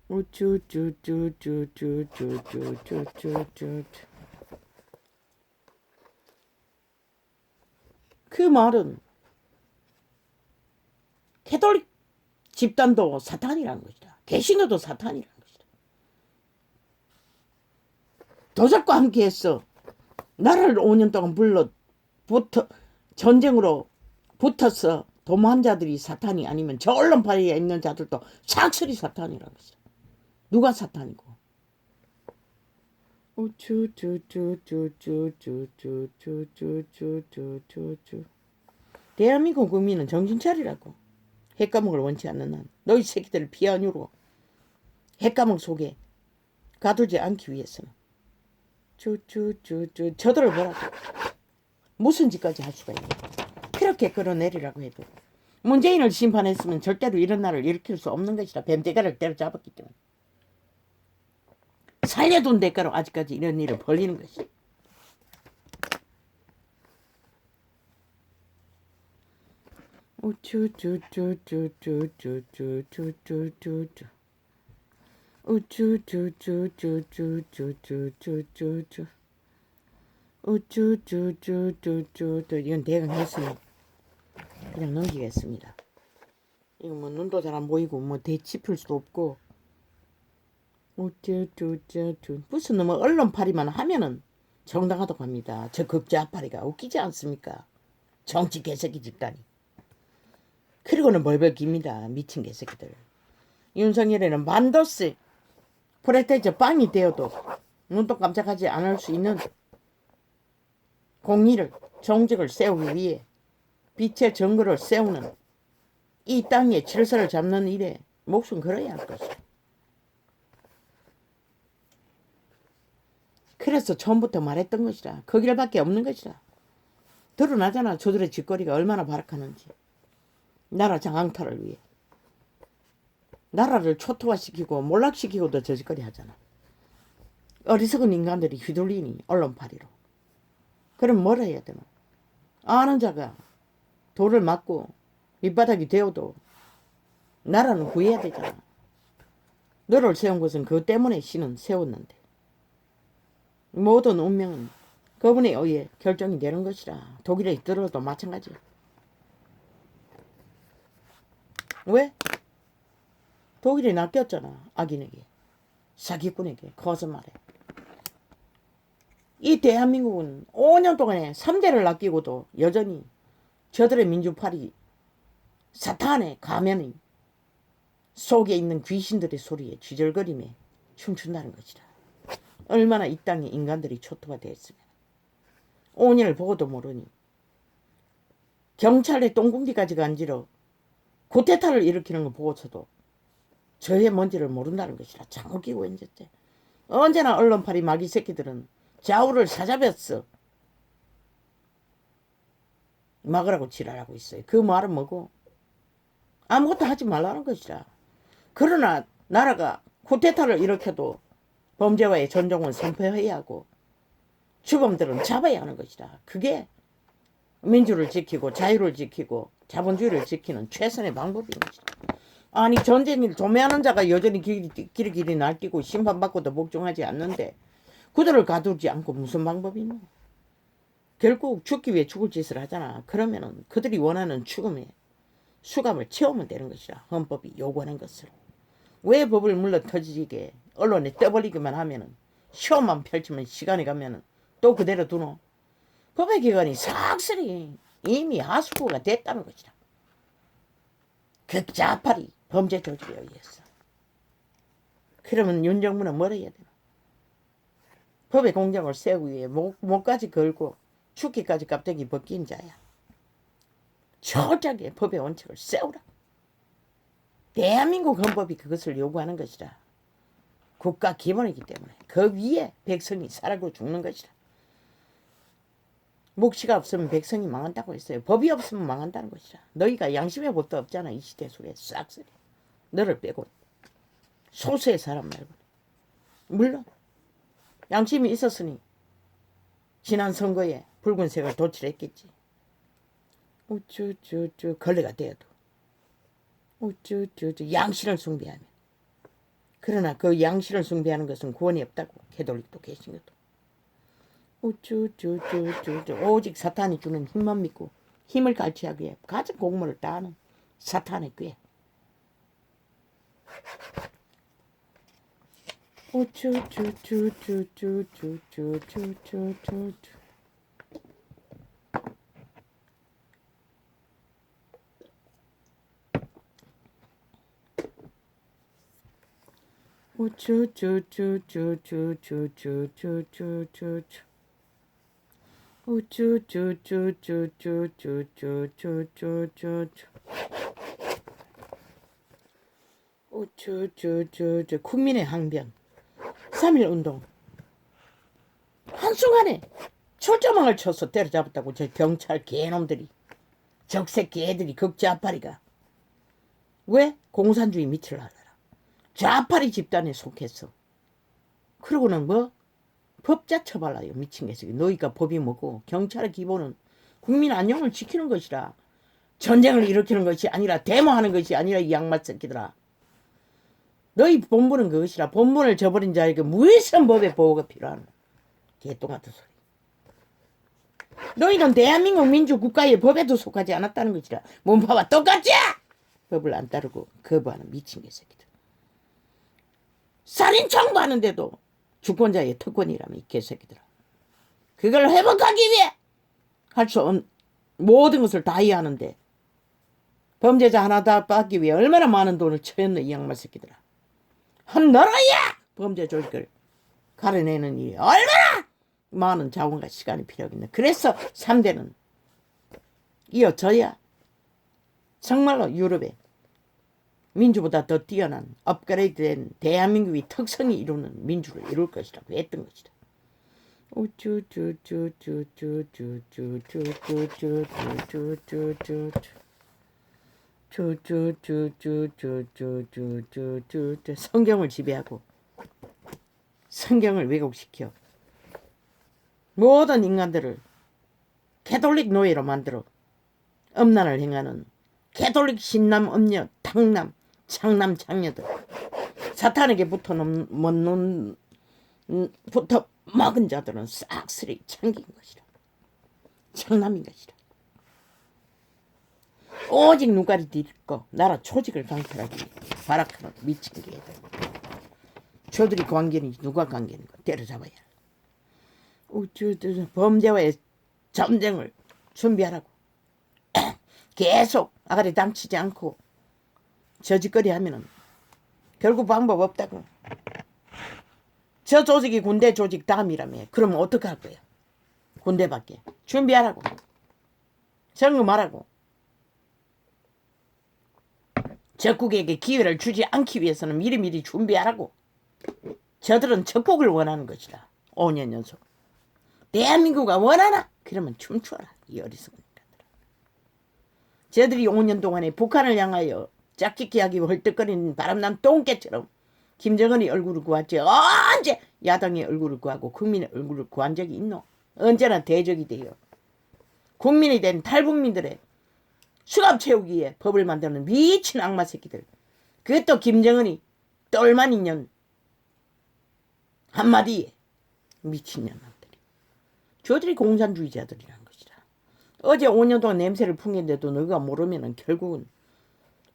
우쭈쭈쭈쭈쭈쭈쭈쭈쭈쭈 그 말은 캐톨릭 집단도 사탄이라는 것이다. 개신교도 사탄이라는 것이다. 도적과 함께해서 나라를 5년 동안 전쟁으로 붙어서 도모한 자들이 사탄이 아니면 저 언론파리에 있는 자들도 착실히 사탄이라는 것이다. 누가 사탄이고? 우쭈쭈쭈쭈쭈쭈쭈쭈쭈쭈쭈쭈 대한민국 국민은 정신 차리라고. 핵감옥을 원치 않는 한 너희 새끼들을 피하유로 핵감옥 속에 가두지 않기 위해서는 쭈쭈쭈쭈 저들을 보라고. 무슨 짓까지 할 수가 있냐. 그렇게 끌어내리라고 해도 문재인을 심판했으면 절대로 이런 날을 일으킬 수 없는 것이라. 뱀대가를 때려잡았기 때문에 살려둔 대가로 아직까지 이런 일을 벌리는 것이. 우쭈쭈쭈쭈쭈쭈쭈쭈쭈쭈쭈 우쭈쭈쭈쭈쭈쭈쭈쭈쭈 우쭈쭈쭈쭈쭈쭈 이건 대강 했으니 그냥 넘기겠습니다. 이거 뭐 눈도 잘 안 보이고 뭐 대치풀 수도 없고 우쭈쭈쭈쭈 무슨 뭐 언론파리만 하면은 정당하다고 합니다. 저 극좌파리가 웃기지 않습니까? 정치 개새끼 집단이. 그리고는 벌벌 깁니다. 미친 개새끼들. 윤석열에는 만도스 프레테저 빵이 되어도 눈도 깜짝하지 않을 수 있는 공의를 정직을 세우기 위해 빛의 정글을 세우는 이 땅의 질서를 잡는 일에 목숨 걸어야 할 것이다. 그래서 처음부터 말했던 것이라. 그 길밖에 없는 것이라. 드러나잖아. 저들의 짓거리가 얼마나 발악하는지. 나라 장악탈을 위해. 나라를 초토화시키고 몰락시키고도 저 짓거리 하잖아. 어리석은 인간들이 휘둘리니 언론파리로. 그럼 뭐라 해야 되나? 아는 자가 돌을 맞고 밑바닥이 되어도 나라는 구해야 되잖아. 너를 세운 것은 그 때문에 신은 세웠는데 모든 운명은 그분에 의해 결정이 되는 것이라. 독일에 있더라도 마찬가지야. 왜? 독일이 낚였잖아. 악인에게, 사기꾼에게, 거짓말에. 이 대한민국은 5년 동안에 3대를 낚이고도 여전히 저들의 민주파리 사탄의 가면이 속에 있는 귀신들의 소리에 쥐절거리며 춤춘다는 것이다. 얼마나 이 땅에 인간들이 초토화되었으면 5년을 보고도 모르니 경찰의 똥궁디까지 간지러 쿠데타를 일으키는 거 보고서도 저의 뭔지를 모른다는 것이라. 참 웃기고 앉았지. 언제나 언론파리 마귀 새끼들은 좌우를 사잡았어. 막으라고 지랄하고 있어요. 그 말은 뭐고? 아무것도 하지 말라는 것이라. 그러나 나라가 쿠데타를 일으켜도 범죄와의 전종은 선포해야 하고 주범들은 잡아야 하는 것이라. 그게 민주를 지키고 자유를 지키고 자본주의를 지키는 최선의 방법인 것이라. 아니 전쟁일 도매하는 자가 여전히 길이 날뛰고 심판받고도 복종하지 않는데 그들을 가두지 않고 무슨 방법이 있노? 결국 죽기 위해 죽을 짓을 하잖아. 그러면은 그들이 원하는 죽음에 수갑을 채우면 되는 것이라. 헌법이 요구하는 것을. 왜 법을 물러 터지게 언론에 떠벌리기만 하면은 시험만 펼치면 시간이 가면은 또 그대로 두노? 법의 기관이 싹쓸이 이미 하수구가 됐다는 것이라. 극좌파리 범죄 조직에 의해서. 그러면 윤정부는 뭐라 해야 되나? 법의 공정을 세우기 위해 목까지 걸고 죽기까지 깝대기 벗긴 자야. 철저하게 법의 원칙을 세우라. 대한민국 헌법이 그것을 요구하는 것이라. 국가 기본이기 때문에 그 위에 백성이 살고 죽는 것이라. 묵시가 없으면 백성이 망한다고 했어요. 법이 없으면 망한다는 것이라. 너희가 양심의 법도 없잖아. 이 시대 속에 싹쓸이. 너를 빼고 소수의 사람 말고. 물론 양심이 있었으니 지난 선거에 붉은색을 도출했겠지. 우쭈쭈쭈 걸레가 되어도 우쭈쭈쭈 양심을 숭배하면. 그러나 그 양심을 숭배하는 것은 구원이 없다고 캐톨릭도 개신교도. 우쭈쭈쭈쭈 오직 사탄이 주는 힘만 믿고 힘을 갈취하기 위해 가진 공모를 다하는 사탄의 꾀. 우쭈쭈쭈쭈쭈쭈쭈쭈쭈쭈 우쭈쭈쭈쭈쭈쭈쭈쭈쭈쭈쭈 우쭈쭈쭈쭈쭈쭈쭈쭈쭈쭈쭈 우쭈쭈쭈쭈 국민의 항변 3.1 운동 한순간에 철조망을 쳐서 때려잡았다고. 저 경찰 개놈들이 적색 개들이 극좌파리가. 왜? 공산주의 밑을 하더라. 좌파리 집단에 속해서. 그러고는 뭐? 법자 처벌라요. 미친 개새끼. 너희가 법이 뭐고 경찰의 기본은 국민 안녕을 지키는 것이라. 전쟁을 일으키는 것이 아니라 데모하는 것이 아니라 이 양말 새끼들아. 너희 본분은 그것이라. 본분을 저버린 자에게 무해한 법의 보호가 필요하노. 개똥같은 소리. 너희는 대한민국 민주국가의 법에도 속하지 않았다는 것이라. 문파와 똑같지? 법을 안 따르고 거부하는 미친 개새끼들. 살인 청구하는데도 주권자의 특권이라며 이 개새끼들아. 그걸 회복하기 위해 할 수 없는 모든 것을 다 해야 하는데 범죄자 하나 다 받기 위해 얼마나 많은 돈을 쳐였노 이 양말 새끼들아. 한 나라야 범죄 조직을 가려내는 일이 얼마나 많은 자원과 시간이 필요하겠네. 그래서 3대는 이어져야 정말로 유럽의 민주보다 더 뛰어난 업그레이드된 대한민국의 특성이 이루는 민주를 이룰 것이라고 했던 것이다. 성경을 지배하고 성경을 왜곡시켜 모든 인간들을 캐톨릭 노예로 만들어 음란을 행하는 캐톨릭 신남 음녀 탕남 창남 창녀들 사탄에게 붙어 먹은 자들은 싹쓸이 창긴 것이라 창남인 것이라 오직 눈가리 뒤집고 나라 조직을 강탈하기 위해 발악하는 미친 개들 저들이 관계는 누가 관계인가 때려잡아야 범죄와의 전쟁을 준비하라고 계속 아가리 당치지 않고 저짓거리 하면은 결국 방법 없다고. 저 조직이 군대 조직 다음이라며. 그러면 어떡할 거야? 군대밖에. 준비하라고. 점검하라고. 적국에게 기회를 주지 않기 위해서는 미리미리 준비하라고. 저들은 적국을 원하는 것이다. 5년 연속. 대한민국가 원하나? 그러면 춤추어라. 이 어리석은 인간들. 저들이 5년 동안에 북한을 향하여 짝짓기하기 헐떡거리는 바람난 똥개처럼 김정은이 얼굴을 구했지. 언제 야당의 얼굴을 구하고 국민의 얼굴을 구한 적이 있노? 언제나 대적이 돼요. 국민이 된 탈북민들의 수갑 채우기 위해 법을 만드는 미친 악마 새끼들. 그것도 김정은이 똘만 인연 한마디에 미친년들이. 저들이 공산주의자들이라는 것이다. 어제 5년 동안 냄새를 풍겼는데도 너가 모르면 결국은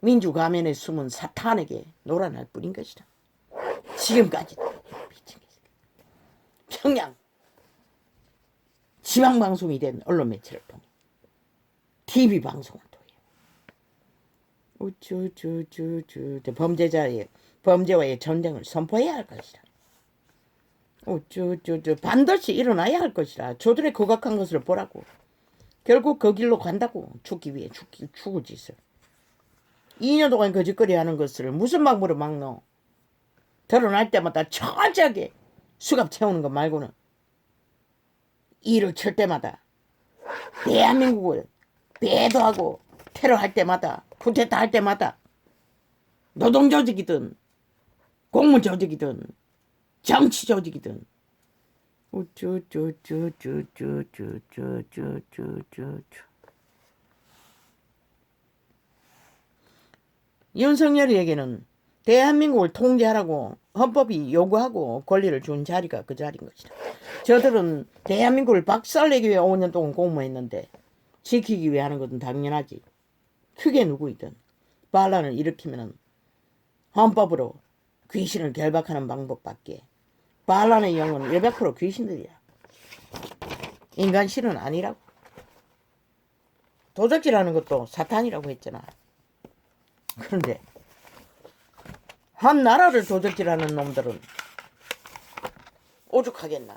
민주가면에 숨은 사탄에게 놀아날 뿐인 것이다. 지금까지도 미친 게 평양 지방방송이 된 언론 매체를 통해 TV 방송을 통해 범죄와의 전쟁을 선포해야 할 것이다. 반드시 일어나야 할 것이라. 저들의 거각한 것을 보라고. 결국 그 길로 간다고. 죽기 위해 죽을 짓을. 2년 동안 거짓거리 하는 것을 무슨 방법으로 막노? 드러날 때마다 철저하게 수갑 채우는 것 말고는 일을 칠 때마다 대한민국을 배도하고 테러할 때마다 쿠데타 할 때마다 노동조직이든 공무조직이든 정치조직이든 윤석열에게는 대한민국을 통제하라고 헌법이 요구하고 권리를 준 자리가 그 자리인 것이다. 저들은 대한민국을 박살내기 위해 5년 동안 공모했는데 지키기 위해 하는 것은 당연하지. 그게 누구이든 반란을 일으키면 헌법으로 귀신을 결박하는 방법밖에. 반란의 영은 100% 귀신들이야. 인간 실은 아니라고. 도적질하는 것도 사탄이라고 했잖아. 그런데 한 나라를 도적질하는 놈들은 오죽하겠나.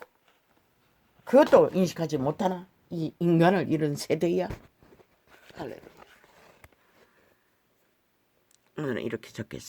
그것도 인식하지 못하나. 이 인간을 잃은 세대야. 할렐루야. 오늘은 이렇게 적겠습니다.